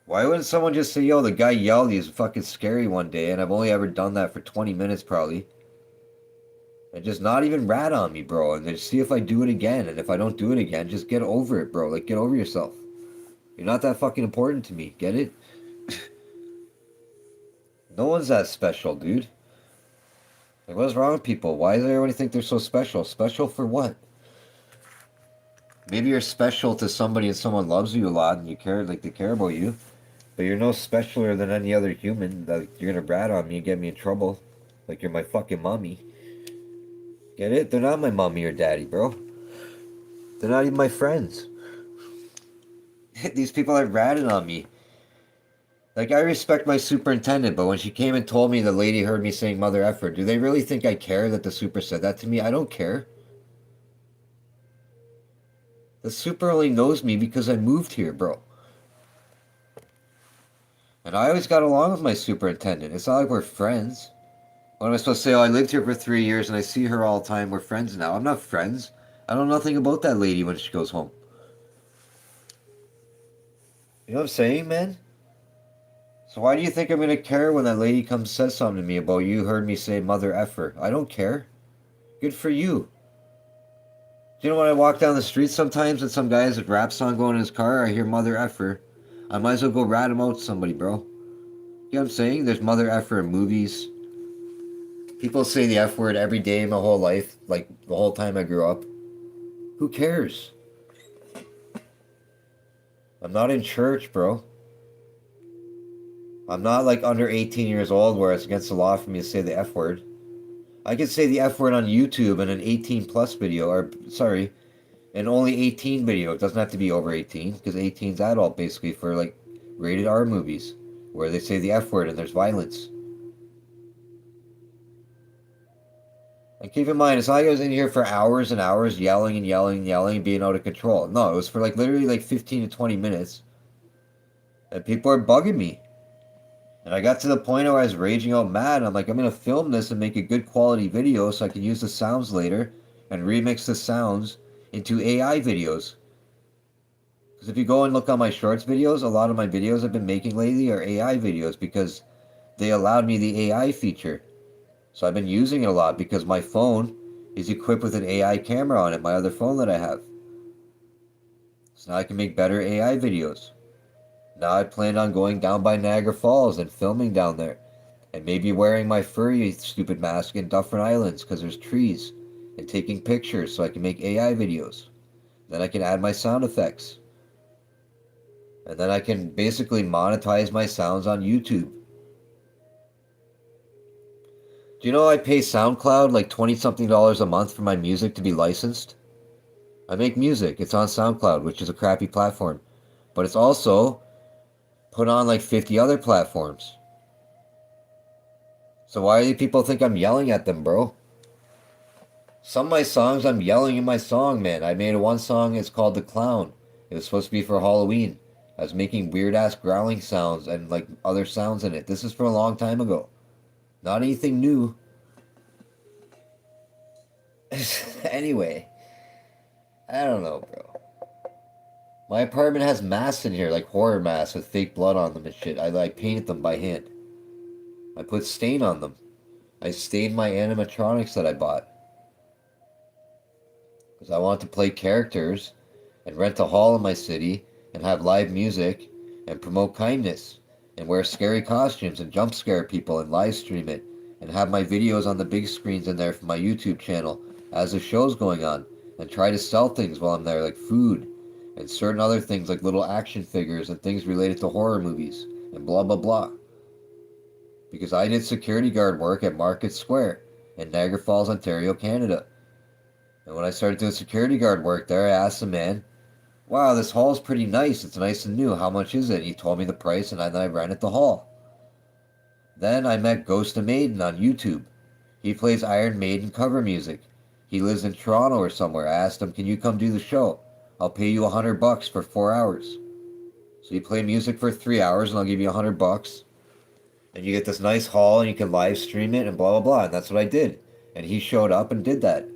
Why wouldn't someone just say, yo, the guy yelled, he's fucking scary one day, and I've only ever done that for 20 minutes probably. And just not even rat on me, bro. And then see if I do it again. And if I don't do it again, just get over it, bro. Like, get over yourself. You're not that fucking important to me. Get it? No one's that special, dude. Like, what's wrong with people? Why does everybody think they're so special? Special for what? Maybe you're special to somebody and someone loves you a lot and you care, like, they care about you. But you're no specialer than any other human. Like, you're gonna rat on me and get me in trouble. Like, you're my fucking mommy. Get it? They're not my mommy or daddy, bro. They're not even my friends. These people are ratting on me. Like, I respect my superintendent, but when she came and told me the lady heard me saying mother effer, do they really think I care that the super said that to me? I don't care. The super only knows me because I moved here, bro. And I always got along with my superintendent. It's not like we're friends. What am I supposed to say? Oh, I lived here for 3 years and I see her all the time. We're friends now. I'm not friends. I know nothing about that lady when she goes home. You know what I'm saying, man? So why do you think I'm gonna care when that lady comes and says something to me about you heard me say mother effer? I don't care. Good for you. Do you know when I walk down the street sometimes and some guy has a rap song going in his car, I hear mother effer. I might as well go rat him out to somebody, bro. You know what I'm saying? There's mother effer in movies. People say the F word every day my whole life, like the whole time I grew up. Who cares? I'm not in church, bro. I'm not like under 18 years old where it's against the law for me to say the F word. I can say the F word on YouTube in an 18 plus video, or sorry, an only 18 video. It doesn't have to be over 18 because 18's adult basically for like rated R movies where they say the F word and there's violence. And keep in mind, it's not like I was in here for hours and hours yelling and yelling and yelling and being out of control. No, it was for like literally like 15 to 20 minutes. And people are bugging me. And I got to the point where I was raging out mad. I'm like, I'm going to film this and make a good quality video so I can use the sounds later and remix the sounds into AI videos. Because if you go and look on my shorts videos, a lot of my videos I've been making lately are AI videos because they allowed me the AI feature. So I've been using it a lot because my phone is equipped with an AI camera on it, my other phone that I have. So now I can make better AI videos. Now I plan on going down by Niagara Falls and filming down there. And maybe wearing my furry stupid mask in Dufferin Islands because there's trees. And taking pictures so I can make AI videos. Then I can add my sound effects. And then I can basically monetize my sounds on YouTube. Do you know I pay SoundCloud like 20 something dollars a month for my music to be licensed? I make music. It's on SoundCloud, which is a crappy platform. But it's also put on like 50 other platforms. So why do people think I'm yelling at them, bro? Some of my songs, I'm yelling in my song, man. I made one song, it's called The Clown. It was supposed to be for Halloween. I was making weird-ass growling sounds and like other sounds in it. This is from a long time ago. Not anything new. Anyway, I don't know, bro. My apartment has masks in here, like horror masks with fake blood on them and shit. I painted them by hand. I put stain on them. I stained my animatronics that I bought. Because I want to play characters and rent a hall in my city and have live music and promote kindness and wear scary costumes and jump scare people and live stream it and have my videos on the big screens in there for my YouTube channel as the show's going on and try to sell things while I'm there like food and certain other things like little action figures and things related to horror movies and blah blah blah. Because I did security guard work at Market Square in Niagara Falls, Ontario, Canada. And when I started doing security guard work there, I asked the man, wow, this hall's pretty nice. It's nice and new. How much is it? He told me the price and then I rented the hall. Then I met Ghost of Maiden on YouTube. He plays Iron Maiden cover music. He lives in Toronto or somewhere. I asked him, can you come do the show? I'll pay you $100 for 4 hours. So you play music for 3 hours and I'll give you $100. And you get this nice hall and you can live stream it and blah blah blah. And that's what I did. And he showed up and did that.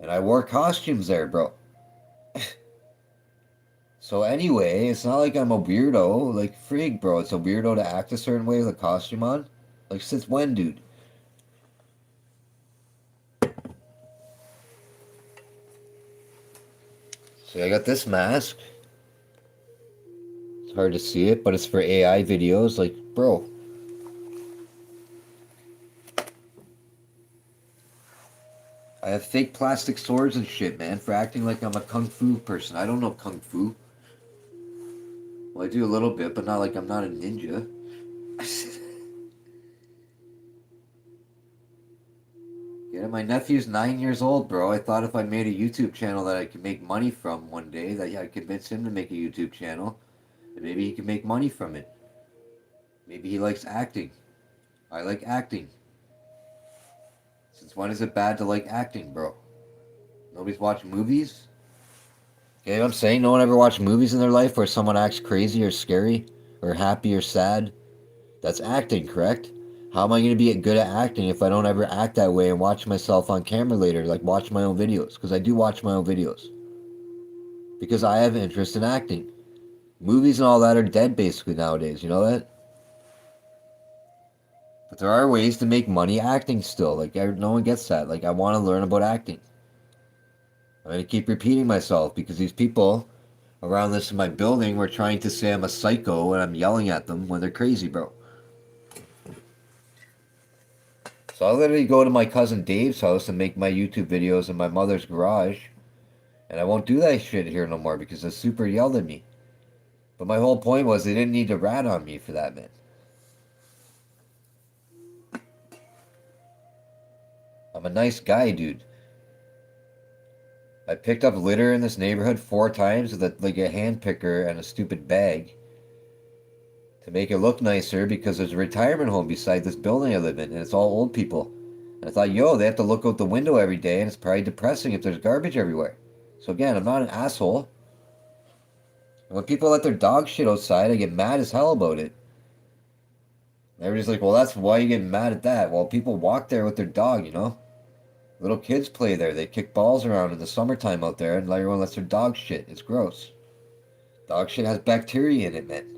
And I wore costumes there, bro. So anyway, it's not like I'm a weirdo. Like, frig, bro. It's a weirdo to act a certain way with a costume on. Like, since when, dude? See, I got this mask. It's hard to see it, but it's for AI videos. Like, bro, I have fake plastic swords and shit, man, for acting like I'm a kung fu person. I don't know kung fu. Well, I do a little bit, but not like I'm not a ninja. Yeah, my nephew's 9 years old, bro. I thought if I made a YouTube channel that I could make money from one day, that I'd convince him to make a YouTube channel, and maybe he could make money from it. Maybe he likes acting. I like acting. Since when is it bad to like acting, bro? Nobody's watched movies? Okay, you know what I'm saying? No one ever watched movies in their life where someone acts crazy or scary or happy or sad. That's acting, correct? How am I going to be good at acting if I don't ever act that way and watch myself on camera later, like watch my own videos? Because I do watch my own videos. Because I have interest in acting. Movies and all that are dead basically nowadays, you know that? But there are ways to make money acting still. Like, no one gets that. Like, I want to learn about acting. I'm going to keep repeating myself because these people around this in my building were trying to say I'm a psycho and I'm yelling at them when they're crazy, bro. So I'll literally go to my cousin Dave's house and make my YouTube videos in my mother's garage. And I won't do that shit here no more because the super yelled at me. But my whole point was they didn't need to rat on me for that, man. I'm a nice guy, dude. I picked up litter in this neighborhood 4 times with a hand picker and a stupid bag to make it look nicer because there's a retirement home beside this building I live in and it's all old people. And I thought, yo, they have to look out the window every day and it's probably depressing if there's garbage everywhere. So again, I'm not an asshole. And when people let their dog shit outside, I get mad as hell about it. Everybody's like, well, that's why you get mad at that. Well, people walk there with their dog, you know? Little kids play there. They kick balls around in the summertime out there and everyone lets their dog shit. It's gross. Dog shit has bacteria in it, man.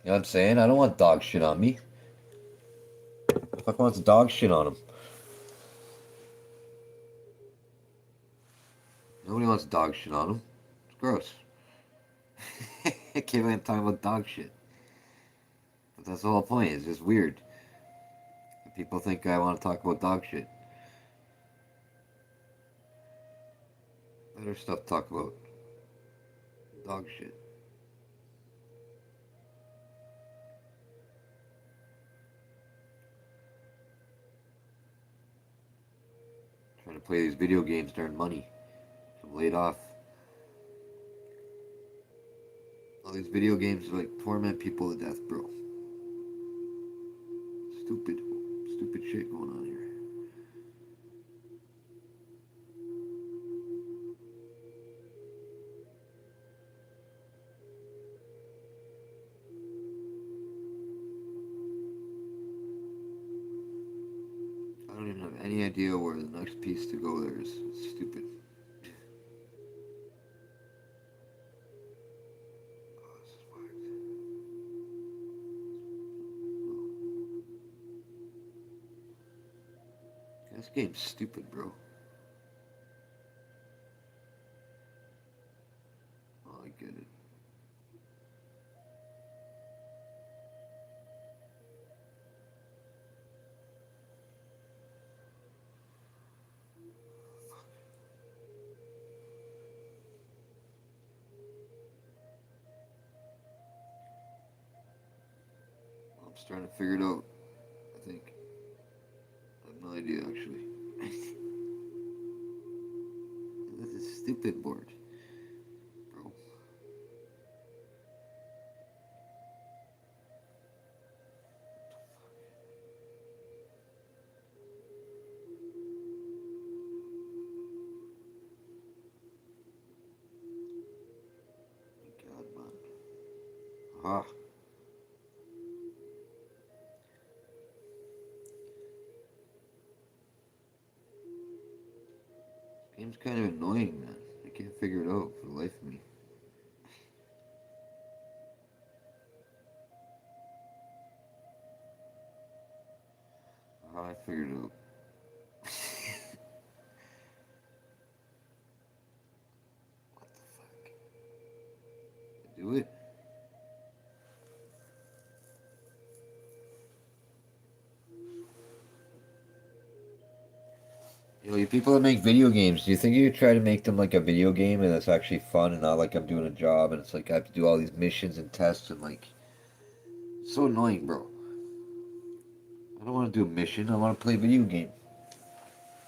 You know what I'm saying? I don't want dog shit on me. The fuck wants dog shit on him? Nobody wants dog shit on him. It's gross. I can't even talk about dog shit. But that's the whole point. It's just weird. People think I want to talk about dog shit. Better stuff to talk about. Dog shit. Trying to play these video games to earn money. I'm laid off. All these video games like torment people to death, bro. Stupid, stupid shit going on here. I don't even have any idea where the next piece to go there is. It's stupid. Oh, this is whacked. This game's stupid, bro. Oh, I get it. I'm just trying to figure it out. I think. I have no idea, actually. This is stupid board, bro. God, man. Ah. Game's kind of annoying, man. I can't figure it out for the life of me. I figured it out. What the fuck? Do it? You know, you people that make video games, do you think you could try to make them like a video game and it's actually fun and not like I'm doing a job and it's like I have to do all these missions and tests and like it's so annoying, bro. I don't want to do a mission. I want to play a video game.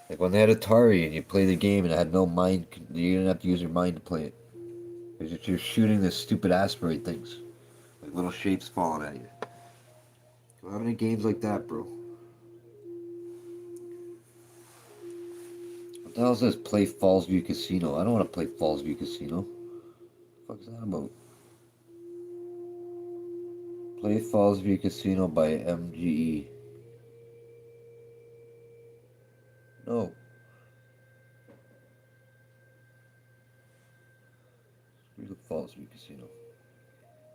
Like when they had Atari and you play the game and it had no mind, you didn't have to use your mind to play it. Because you're shooting the stupid asteroid things, like little shapes falling at you. Don't have any games like that, bro. What the hell says play Fallsview Casino? I don't want to play Fallsview Casino. What the fuck is that about? Play Fallsview Casino by MGE. No. Screw the Fallsview Casino.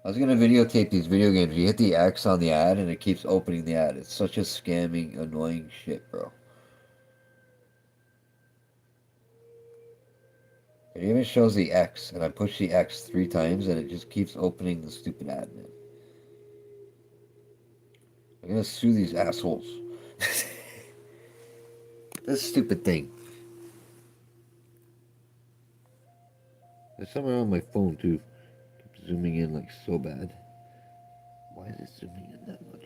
I was gonna videotape these video games. You hit the X on the ad and it keeps opening the ad. It's such a scamming, annoying shit, bro. It even shows the X, and I push the X 3 times and it just keeps opening the stupid ad, man. I'm gonna sue these assholes. This stupid thing. There's somewhere on my phone too. Keep zooming in like so bad. Why is it zooming in that much?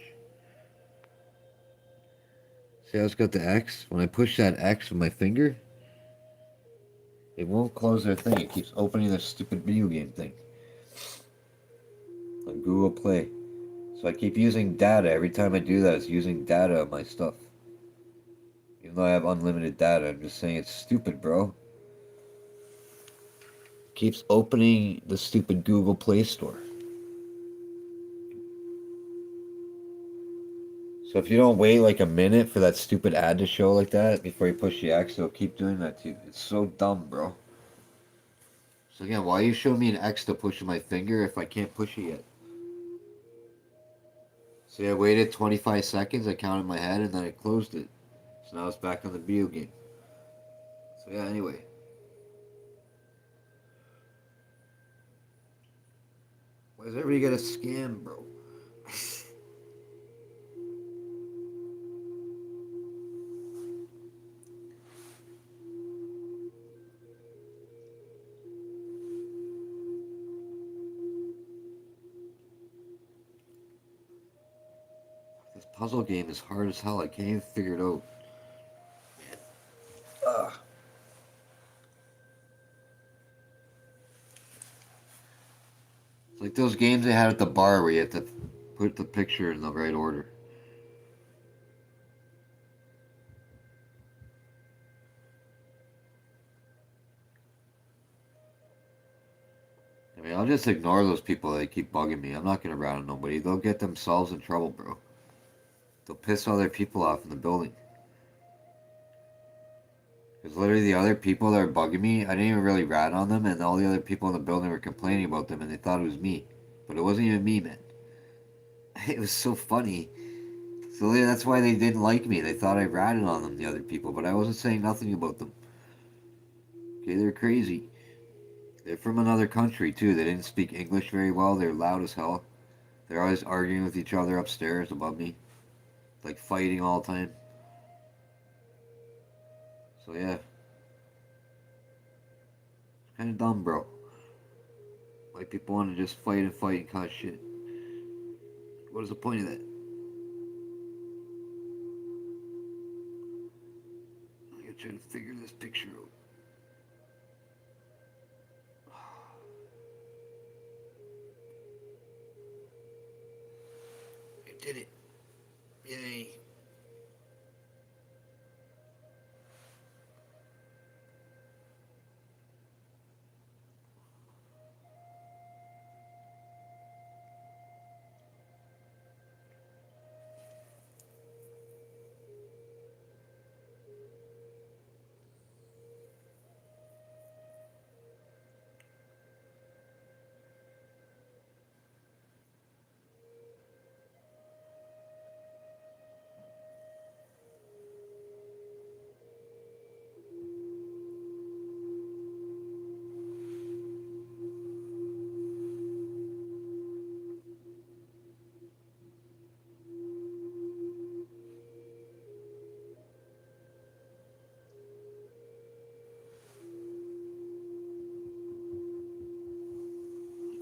See how it's got the X? When I push that X with my finger, it won't close their thing. It keeps opening their stupid video game thing. On Google Play. So I keep using data. Every time I do that, it's using data on my stuff. Even though I have unlimited data, I'm just saying it's stupid, bro. Keeps opening the stupid Google Play Store. So if you don't wait like a minute for that stupid ad to show like that before you push the X, it'll keep doing that to you. It's so dumb, bro. So again, why are you showing me an X to push with my finger if I can't push it yet? See, I waited 25 seconds, I counted my head, and then I closed it. So now it's back on the video game. So yeah, anyway. Why does everybody get a scam, bro? This puzzle game is hard as hell. I can't even figure it out. Ugh. It's like those games they had at the bar where you have to put the picture in the right order. I mean, I'll just ignore those people that keep bugging me. I'm not gonna rat on nobody. They'll get themselves in trouble, bro. They'll piss other people off in the building. Because literally the other people that are bugging me, I didn't even really rat on them, and all the other people in the building were complaining about them, and they thought it was me. But it wasn't even me, man. It was so funny. So that's why they didn't like me. They thought I ratted on them, the other people, but I wasn't saying nothing about them. Okay, they're crazy. They're from another country, too. They didn't speak English very well. They're loud as hell. They're always arguing with each other upstairs above me. Like fighting all the time. So yeah. It's kind of dumb, bro. Like people want to just fight and cause shit. What is the point of that? I gotta try to figure this picture out. I did it. Yay.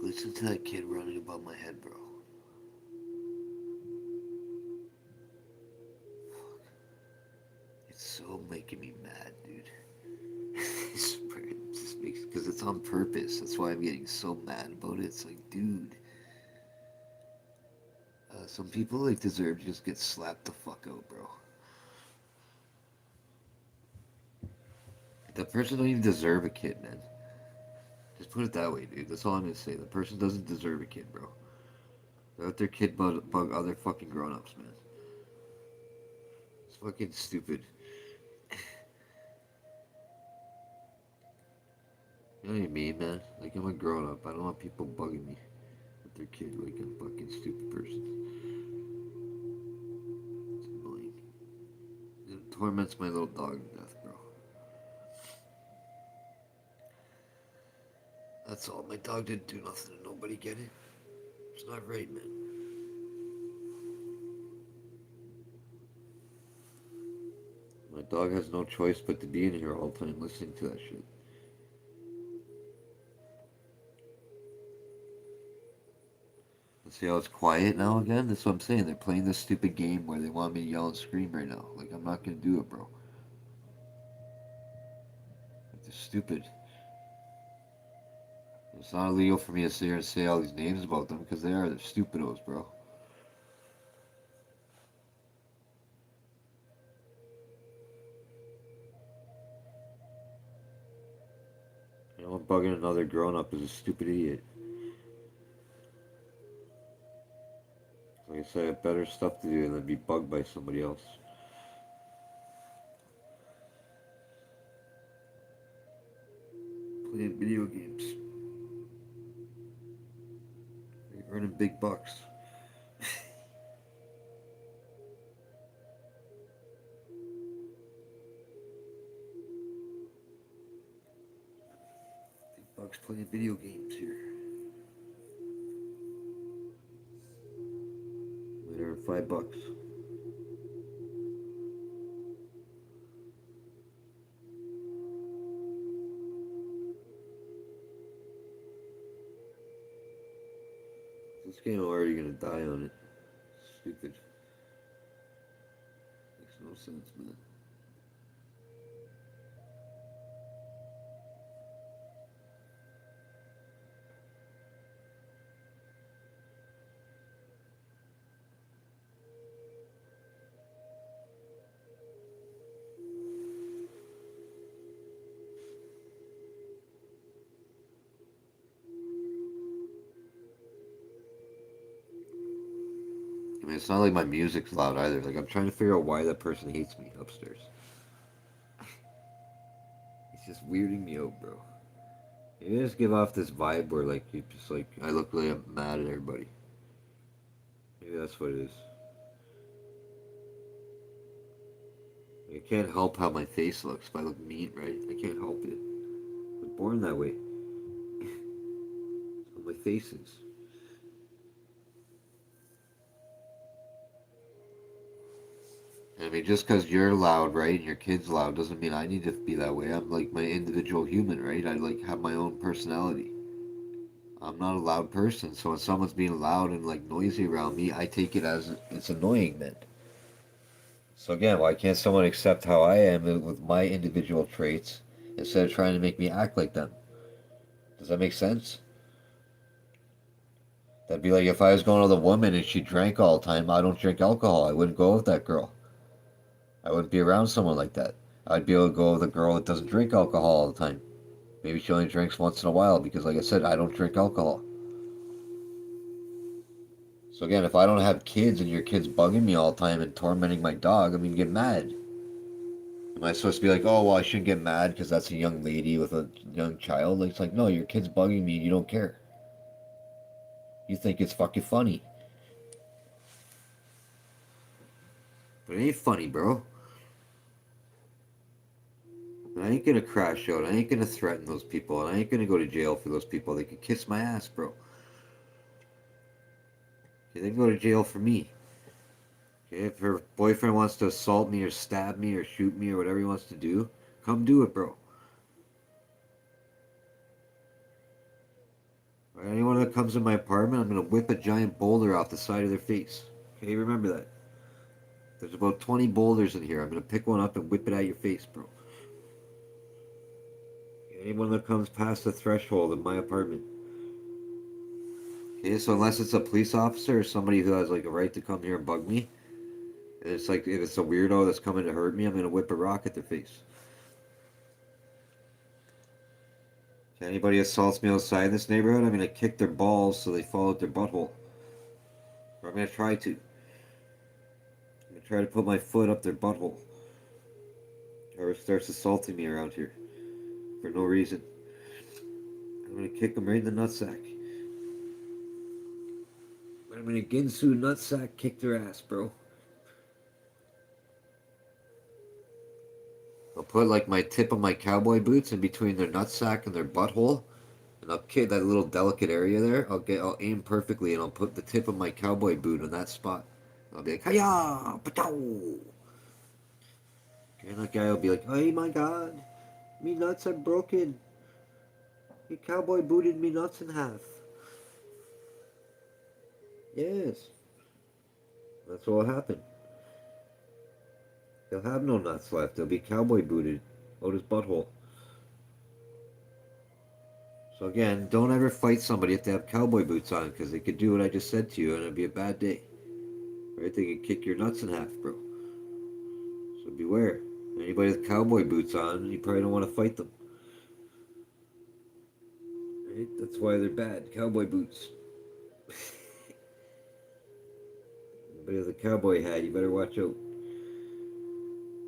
Listen to that kid running above my head, bro. It's so making me mad, dude. It just makes because it's on purpose. That's why I'm getting so mad about it. It's like, dude, some people like deserve to just get slapped the fuck out, bro. That person don't even deserve a kid, man. Just put it that way, dude. That's all I'm gonna say. The person doesn't deserve a kid, bro. Let their kid bug other fucking grown-ups, man. It's fucking stupid. You know what I mean, man? Like, I'm a grown-up. I don't want people bugging me with their kid like I'm a fucking stupid person. It's annoying. It torments my little dog to death, bro. That's all. My dog didn't do nothing to nobody, get it? It's not right, man. My dog has no choice but to be in here all the time listening to that shit. See how it's quiet now again? That's what I'm saying. They're playing this stupid game where they want me to yell and scream right now. Like, I'm not gonna do it, bro. Like, they're stupid. It's not illegal for me to sit here and say all these names about them because they are. They're stupidos, bro. You know, bugging another grown up is a stupid idiot. Like I said, I have better stuff to do than be bugged by somebody else. Playing video games. You're earning big bucks. Big bucks playing video games here. Might earn $5. This game, I'm already gonna die on it. Stupid. Makes no sense, man. I mean, it's not like my music's loud either. Like, I'm trying to figure out why that person hates me upstairs. It's just weirding me out, bro. You just give off this vibe where, like, you just, like, I look like I'm mad at everybody. Maybe that's what it is. I can't help how my face looks. If I look mean, right? I can't help it. I'm born that way. That's how my face is. I mean, just because you're loud, right, and your kid's loud, doesn't mean I need to be that way. I'm like my individual human, right? I like have my own personality. I'm not a loud person, so when someone's being loud and like noisy around me, I take it as it's annoying then. So again, why can't someone accept how I am with my individual traits instead of trying to make me act like them? Does that make sense? That'd be like if I was going with a woman and she drank all the time. I don't drink alcohol. I wouldn't go with that girl. I wouldn't be around someone like that. I'd be able to go with a girl that doesn't drink alcohol all the time. Maybe she only drinks once in a while because, like I said, I don't drink alcohol. So again, if I don't have kids and your kid's bugging me all the time and tormenting my dog, I'm gonna get mad. Am I supposed to be like, oh, well, I shouldn't get mad because that's a young lady with a young child? Like, it's like, no, your kid's bugging me and you don't care. You think it's fucking funny. But it ain't funny, bro. And I ain't gonna crash out. I ain't gonna threaten those people. And I ain't gonna go to jail for those people. They could kiss my ass, bro. Okay, they can go to jail for me. Okay, if her boyfriend wants to assault me or stab me or shoot me or whatever he wants to do, come do it, bro. Anyone that comes in my apartment, I'm gonna whip a giant boulder off the side of their face. Okay, remember that. There's about 20 boulders in here. I'm gonna pick one up and whip it at your face, bro. Anyone that comes past the threshold of my apartment. Okay, so unless it's a police officer or somebody who has like a right to come here and bug me, and it's like if it's a weirdo that's coming to hurt me, I'm gonna whip a rock at their face. If anybody assaults me outside in this neighborhood, I'm gonna kick their balls so they fall out their butthole. Or I'm gonna try to. I'm gonna try to put my foot up their butthole. Whoever starts assaulting me around here for no reason, I'm gonna kick them right in the nutsack. I'm gonna Ginsu nutsack kick their ass, bro. I'll put like my tip of my cowboy boots in between their nutsack and their butthole, and I'll kick that little delicate area there. I'll aim perfectly, and I'll put the tip of my cowboy boot on that spot. I'll be like, hiya, patow. And that guy will be like, oh my god, me nuts are broken. Your cowboy booted me nuts in half. Yes, that's what will happen. He'll have no nuts left. They'll be cowboy booted out his butthole. So again, don't ever fight somebody if they have cowboy boots on, because they could do what I just said to you, and it'd be a bad day. Right? They could kick your nuts in half, bro. So beware. Anybody with cowboy boots on, you probably don't want to fight them. Right? That's why they're bad. Cowboy boots. Anybody with a cowboy hat, you better watch out.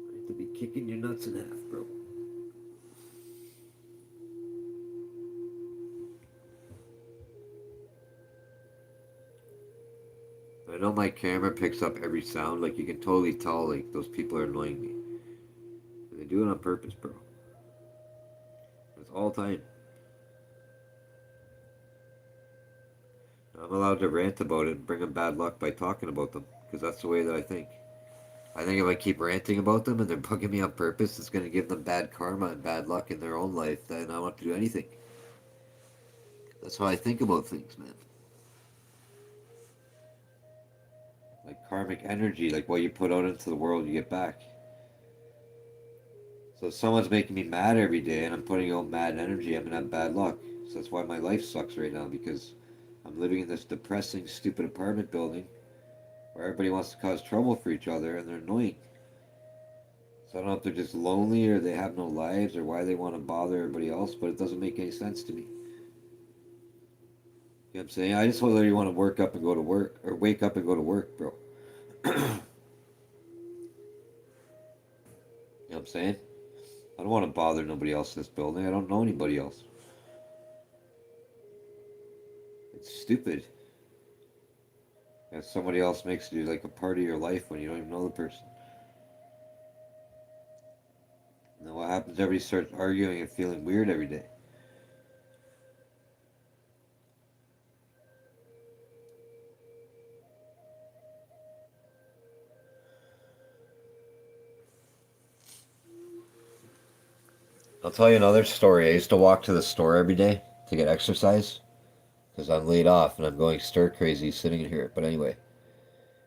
Right? They'll be kicking your nuts in half, bro. I know my camera picks up every sound. Like, you can totally tell, like, those people are annoying me. And they do it on purpose, bro. It's all time. I'm allowed to rant about it and bring them bad luck by talking about them, because that's the way that I think. I think if I keep ranting about them and they're bugging me on purpose, it's going to give them bad karma and bad luck in their own life. Then I don't have to do anything. That's how I think about things, man. Like karmic energy, like what you put out into the world, you get back. So if someone's making me mad every day and I'm putting out mad energy, I'm going to have bad luck. So that's why my life sucks right now, because I'm living in this depressing, stupid apartment building where everybody wants to cause trouble for each other and they're annoying. So I don't know if they're just lonely or they have no lives or why they want to bother everybody else, but it doesn't make any sense to me. You know what I'm saying? I just literally want to work up and go to work, or wake up and go to work, bro. You know what I'm saying? I don't want to bother nobody else in this building. I don't know anybody else. It's stupid. That somebody else makes you like a part of your life when you don't even know the person. And then what happens? Everybody starts arguing and feeling weird every day. I'll tell you another story. I used to walk to the store every day to get exercise because I'm laid off and I'm going stir crazy sitting in here. But anyway,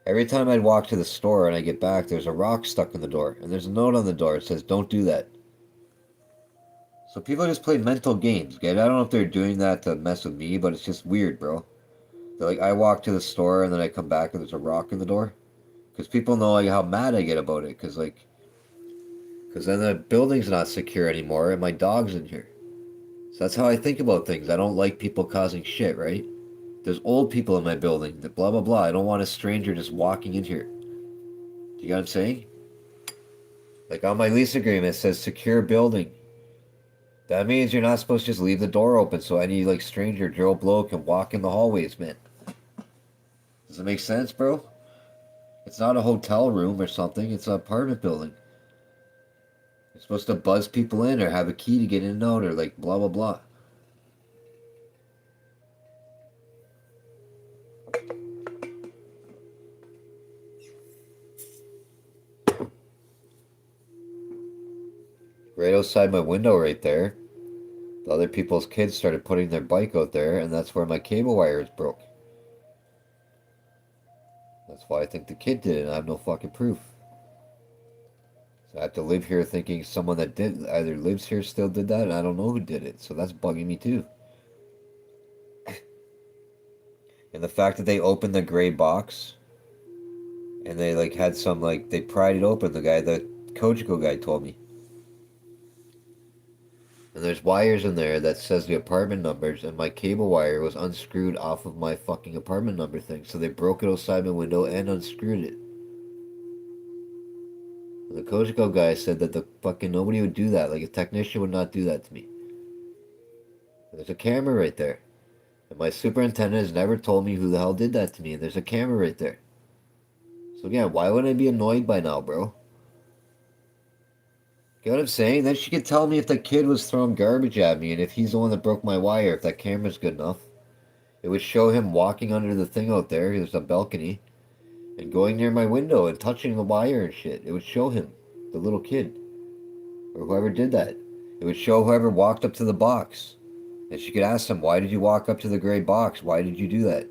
every time I'd walk to the store and I get back, there's a rock stuck in the door. And there's a note on the door. It says, don't do that. So people just play mental games, okay? I don't know if they're doing that to mess with me, but it's just weird, bro. They're like, I walk to the store and then I come back and there's a rock in the door. Because people know like how mad I get about it. Because then the building's not secure anymore and my dog's in here. So that's how I think about things. I don't like people causing shit, right? There's old people in my building that blah blah blah. I don't want a stranger just walking in here. Do you get what I'm saying? Like on my lease agreement it says secure building. That means you're not supposed to just leave the door open so any like stranger Joe Blow can walk in the hallways, man. Does it make sense, bro? It's not a hotel room or something, it's an apartment building. You're supposed to buzz people in or have a key to get in and out or like blah blah blah. Right outside my window right there. The other people's kids started putting their bike out there, and that's where my cable wire is broke. That's why I think the kid did it, and I have no fucking proof. So I have to live here thinking someone that did either lives here still did that, and I don't know who did it. So that's bugging me too. And the fact that they opened the gray box and they like had some like they pried it open, the Kojiko guy told me. And there's wires in there that says the apartment numbers, and my cable wire was unscrewed off of my fucking apartment number thing. So they broke it outside my window and unscrewed it. And the Kojiko guy said that the fucking nobody would do that. Like a technician would not do that to me. And there's a camera right there. And my superintendent has never told me who the hell did that to me. And there's a camera right there. So again, why wouldn't I be annoyed by now, bro? Get what I'm saying? Then she could tell me if that kid was throwing garbage at me and if he's the one that broke my wire, if that camera's good enough. It would show him walking under the thing out there, there's a balcony, and going near my window and touching the wire and shit. It would show him, the little kid, or whoever did that. It would show whoever walked up to the box. And she could ask him, why did you walk up to the gray box? Why did you do that?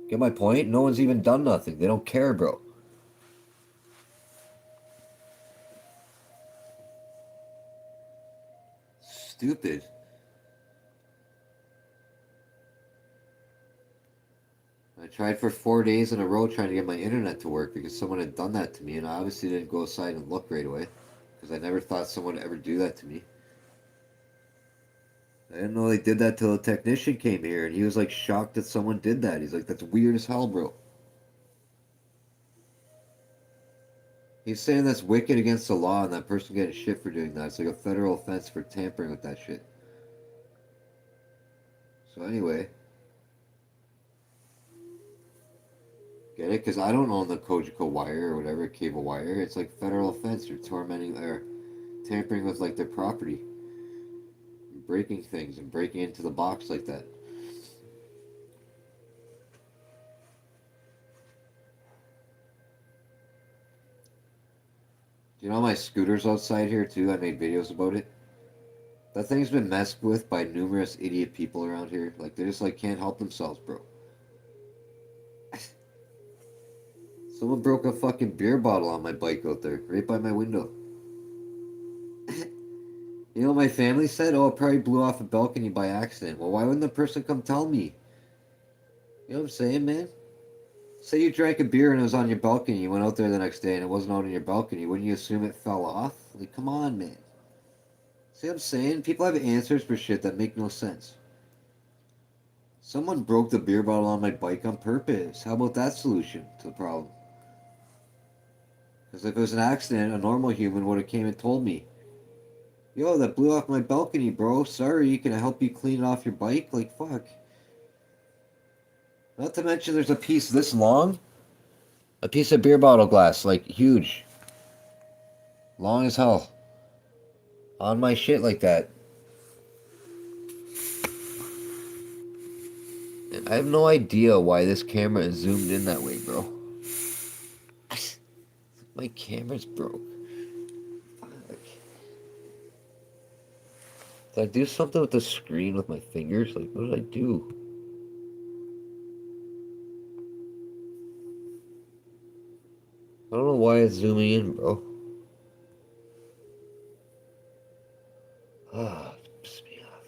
Get my point? No one's even done nothing. They don't care, bro. Stupid. I tried for 4 days in a row trying to get my internet to work because someone had done that to me, and I obviously didn't go outside and look right away because I never thought someone would ever do that to me. I didn't know they did that till a technician came here, and he was like shocked that someone did that. He's like, that's weird as hell, bro. He's saying that's wicked against the law and that person getting shit for doing that. It's like a federal offense for tampering with that shit. So anyway, get it? Because I don't own the Kojiko wire or whatever, cable wire. It's like federal offense for tormenting or tampering with like their property. Breaking things and breaking into the box like that. Do you know my scooter's outside here too? I made videos about it. That thing's been messed with by numerous idiot people around here. Like they just like can't help themselves, bro. Someone broke a fucking beer bottle on my bike out there, right by my window. You know what my family said? Oh, it probably blew off a balcony by accident. Well, why wouldn't the person come tell me? You know what I'm saying, man? Say you drank a beer and it was on your balcony. You went out there the next day and it wasn't out on your balcony. Wouldn't you assume it fell off? Like, come on, man. See what I'm saying? People have answers for shit that make no sense. Someone broke the beer bottle on my bike on purpose. How about that solution to the problem? Because if it was an accident, a normal human would have came and told me. Yo, that blew off my balcony, bro. Sorry, can I help you clean it off your bike? Like, fuck. Not to mention there's a piece this long. A piece of beer bottle glass, like, huge. Long as hell. On my shit like that. And I have no idea why this camera is zoomed in that way, bro. My camera's broke. Did I do something with the screen with my fingers? Like, what did I do? I don't know why it's zooming in, bro. Ah, it pissed me off.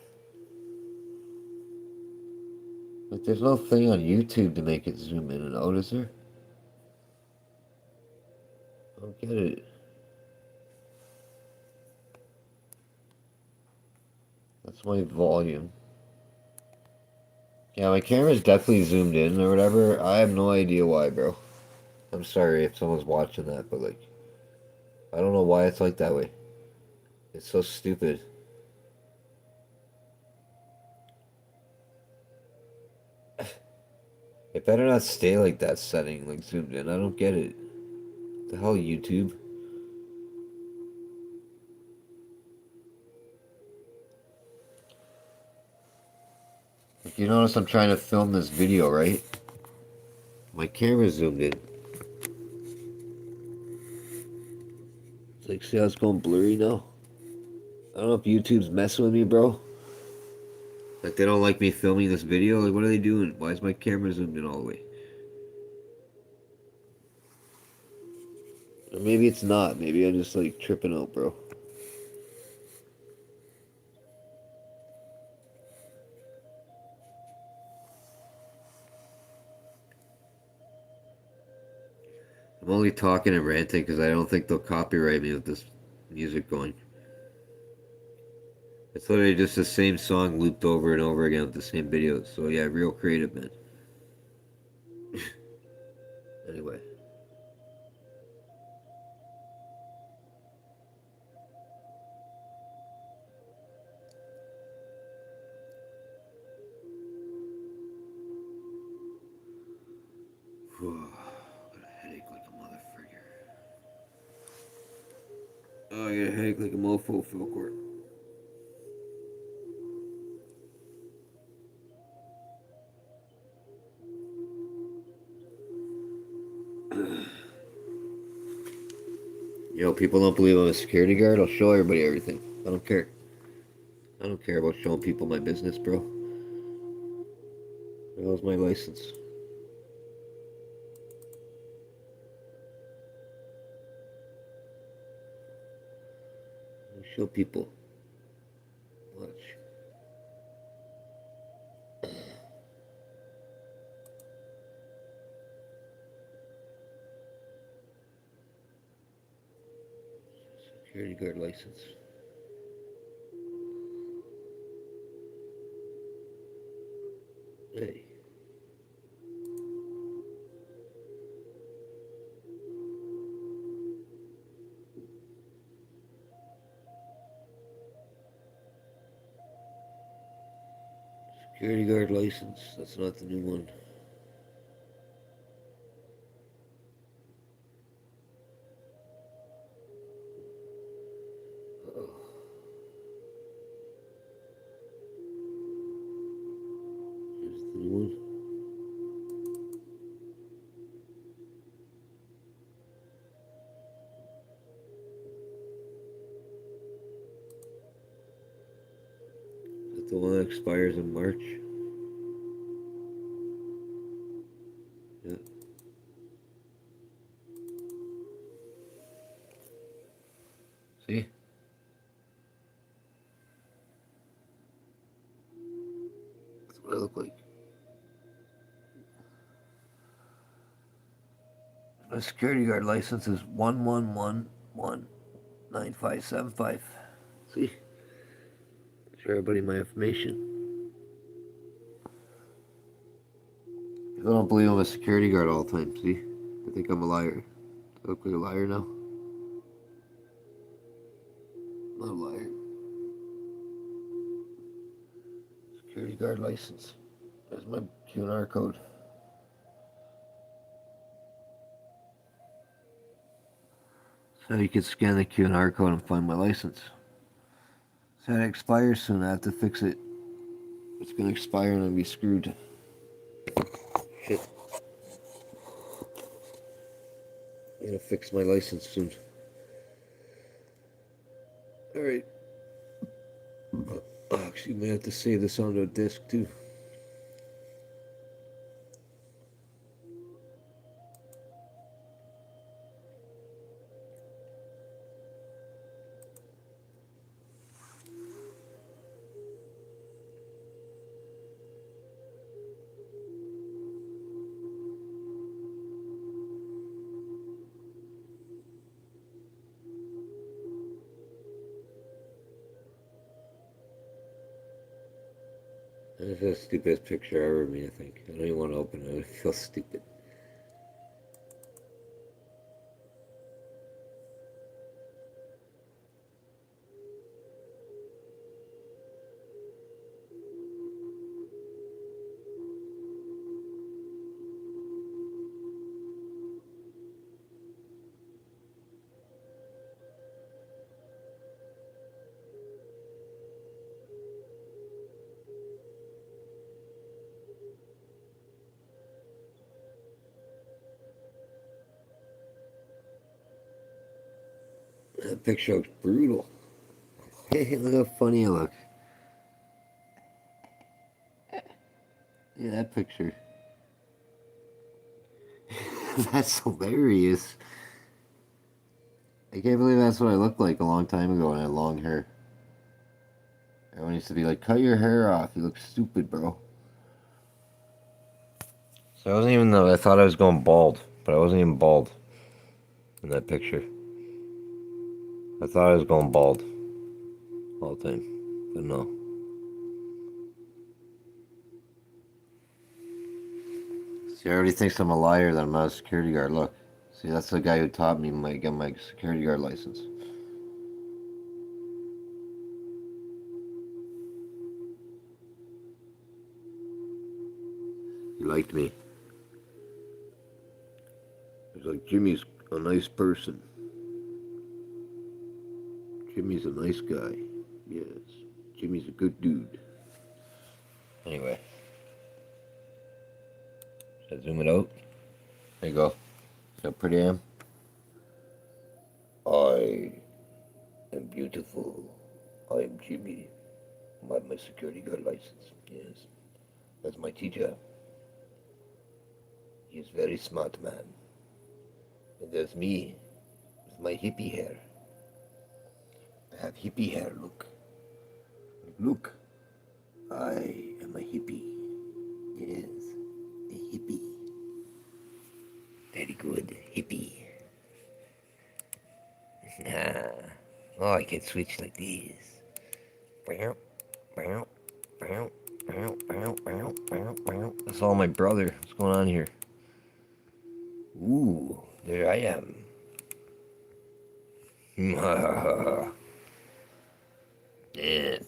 Like, there's no thing on YouTube to make it zoom in and out, is there? I don't get it. That's my volume. Yeah, my camera's definitely zoomed in or whatever. I have no idea why, bro. I'm sorry if someone's watching that, but like, I don't know why it's like that way. It's so stupid. It better not stay like that setting, like zoomed in. I don't get it. The hell, YouTube? Like, you notice I'm trying to film this video, right? My camera's zoomed in. It's like, see how it's going blurry now? I don't know if YouTube's messing with me, bro. Like they don't like me filming this video. Like what are they doing? Why is my camera zoomed in all the way? Or maybe it's not. Maybe I'm just like tripping out, bro. I'm only talking and ranting because I don't think they'll copyright me with this music going. It's literally just the same song looped over and over again with the same videos. So yeah, real creative, man. Anyway. Whew. Got a headache like a motherfucker. Oh, I got a headache like a mofo, Philcourt. Yo, people don't believe I'm a security guard. I'll show everybody everything. I don't care. I don't care about showing people my business, bro. That was my license. I'll show people. Watch. Security guard license. Hey. Security guard license. That's not the new one. Oh. Here's the new one. Is that the one that expires in March? Yeah. See? That's what I look like. My security guard license is 11119575. See? Show everybody my information. People don't believe I'm a security guard all the time, see? They think I'm a liar. I look like a liar now? I'm not a liar. Security guard license. There's my QR code. So you can scan the QR code and find my license. So it expires soon. I have to fix it. It's gonna expire and I'll be screwed. Shit. I gotta fix my license soon. Alright. Oh, actually, may have to save this onto a disc too. This is the stupidest picture ever of me, I think. I don't even want to open it. I feel stupid. That picture looks brutal. Hey, look how funny I look. Yeah, that picture. That's hilarious. I can't believe that's what I looked like a long time ago when I had long hair. Everyone used to be like, cut your hair off. You look stupid, bro. So I wasn't even though I thought I was going bald, but I wasn't even bald in that picture. I thought I was going bald all the time, but no. See, everybody thinks I'm a liar that I'm not a security guard. Look, see, that's the guy who taught me get my security guard license. He liked me. He's like, Jimmy's a nice person. Jimmy's a nice guy. Yes, Jimmy's a good dude. Anyway, should I zoom it out? There you go. See how pretty I am? I am beautiful. I am Jimmy. I have my security guard license. Yes, that's my teacher. He's a very smart man. And there's me with my hippie hair. I have hippie hair, look. Look, I am a hippie. Yes, a hippie. Very good, hippie. Oh, I can switch like this. That's all my brother. What's going on here? Ooh, there I am. Yes.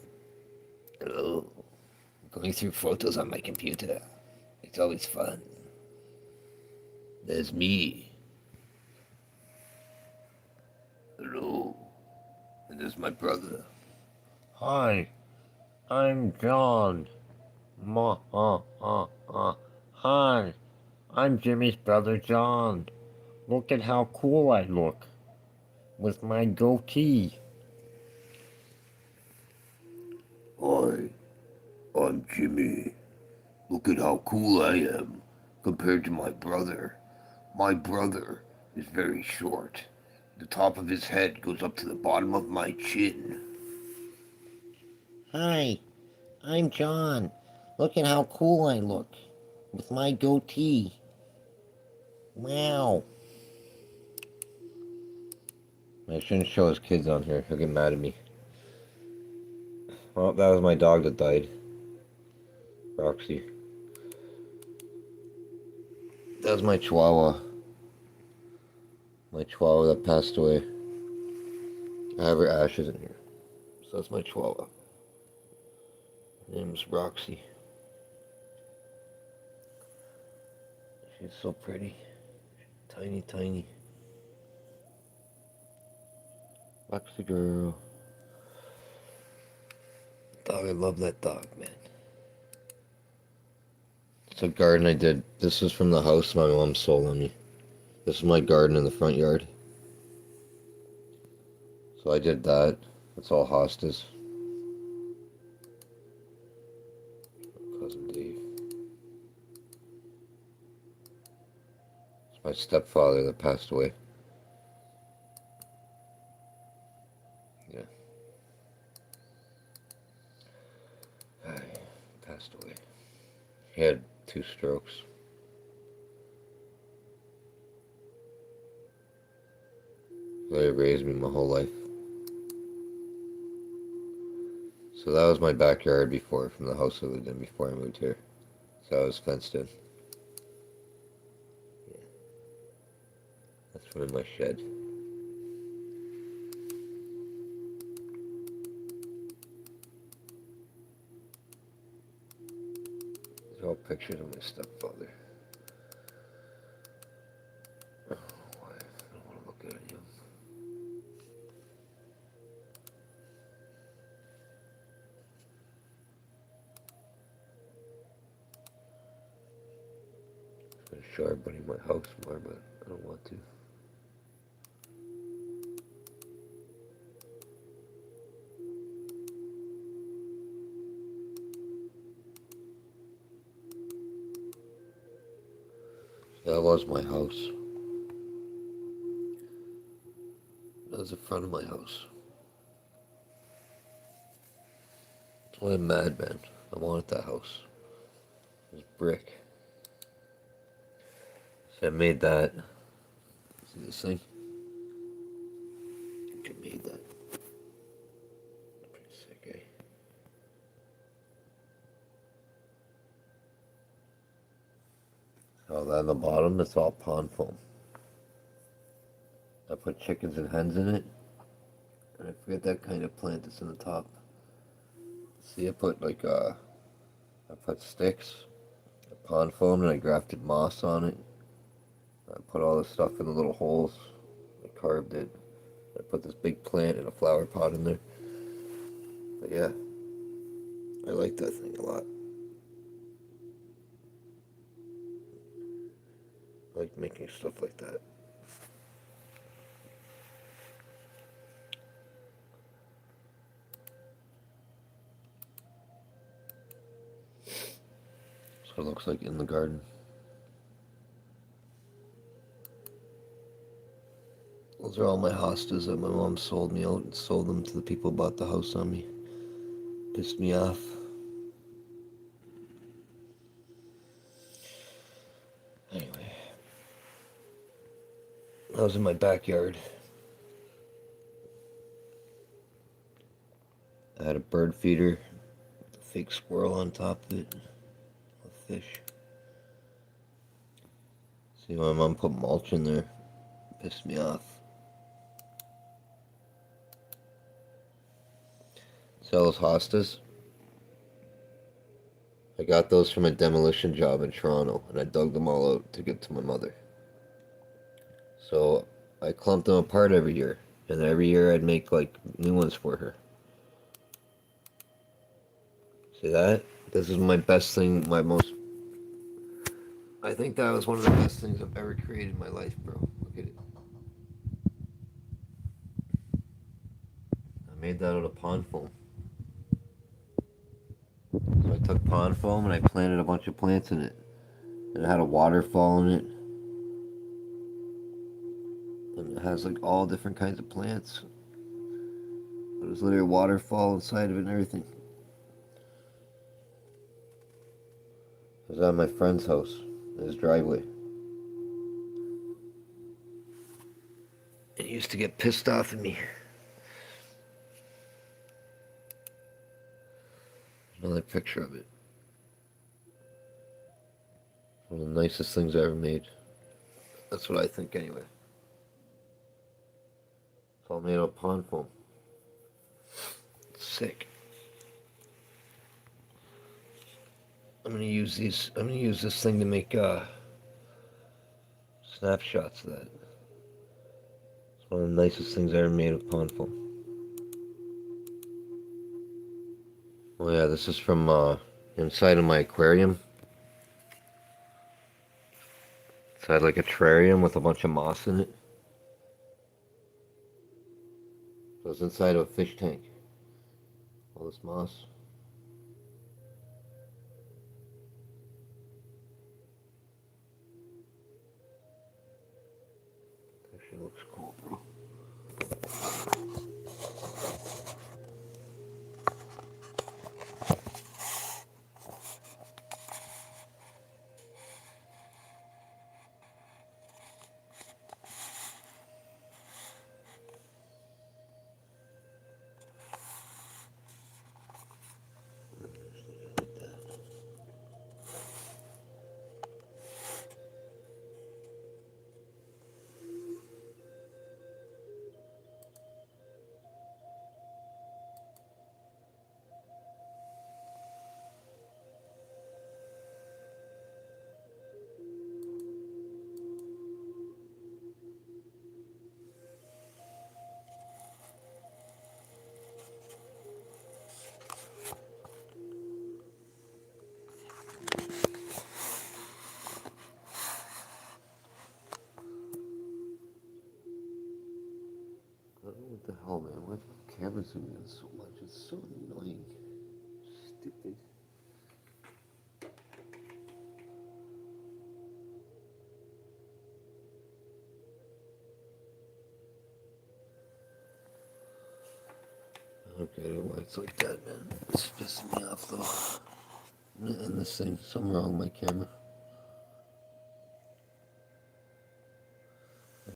Hello. Going through photos on my computer. It's always fun. There's me. Hello. And there's my brother. Hi, I'm John. Hi, I'm Jimmy's brother John. Look at how cool I look with my goatee. Hi, I'm Jimmy. Look at how cool I am compared to my brother. My brother is very short. The top of his head goes up to the bottom of my chin. Hi, I'm John. Look at how cool I look with my goatee. Wow. I shouldn't show his kids on here. He'll get mad at me. Well, that was my dog that died. Roxy. That was my chihuahua. My chihuahua that passed away. I have her ashes in here. So that's my chihuahua. Her name's Roxy. She's so pretty. Tiny, tiny. Roxy girl. Dog, I love that dog, man. It's a garden I did. This is from the house my mom sold on me. This is my garden in the front yard. So I did that. That's all hostas. Cousin Dave. It's my stepfather that passed away. Yeah. Passed away. He had 2 strokes. They raised me my whole life. So that was my backyard before, from the house I lived in before I moved here. So I was fenced in. Yeah. That's from in my shed. These are all pictures of my stepfather. Oh, why? I don't want to look at him. I'm going to show everybody my house more, but I don't want to. That was my house. That was the front of my house. I'm mad, man. I wanted that house. It was brick. So I made that. See this thing? I made that. Pretty sick, eh? So on the bottom, it's all pond foam. I put chickens and hens in it. And I forget that kind of plant that's in the top. See, I put sticks, pond foam, and I grafted moss on it. I put all this stuff in the little holes. I carved it. I put this big plant in a flower pot in there. But yeah, I like that thing a lot. I like making stuff like that. So it looks like in the garden. Those are all my hostas that my mom sold me out and sold them to the people who bought the house on me. Pissed me off. Anyway, I was in my backyard. I had a bird feeder, a fake squirrel on top of it, a fish. See, my mom put mulch in there. Pissed me off. Sell those hostas. I got those from a demolition job in Toronto, and I dug them all out to give to my mother. So I clumped them apart every year, and every year I'd make like new ones for her. See that? This is my best thing, my most. I think that was one of the best things I've ever created in my life, bro. Look at it. I made that out of pond foam. So I took pond foam and I planted a bunch of plants in it. And it had a waterfall in it. And it has like all different kinds of plants. There's literally a waterfall inside of it and everything. I was at my friend's house, in his driveway. And he used to get pissed off at me. Another picture of it. One of the nicest things I ever made. That's what I think anyway. It's all made out of pond foam. Sick. I'm gonna use this thing to make snapshots of that. It's one of the nicest things I ever made of pond foam. Oh yeah, this is from inside of my aquarium. Inside like a terrarium with a bunch of moss in it. So it's inside of a fish tank. All this moss. Actually looks cool, bro. I don't know what the hell, man. Why is the camera zooming in so much? It's so annoying. Stupid. Okay, why it's like that, man. It's pissing me off though. And this thing, something wrong with my camera.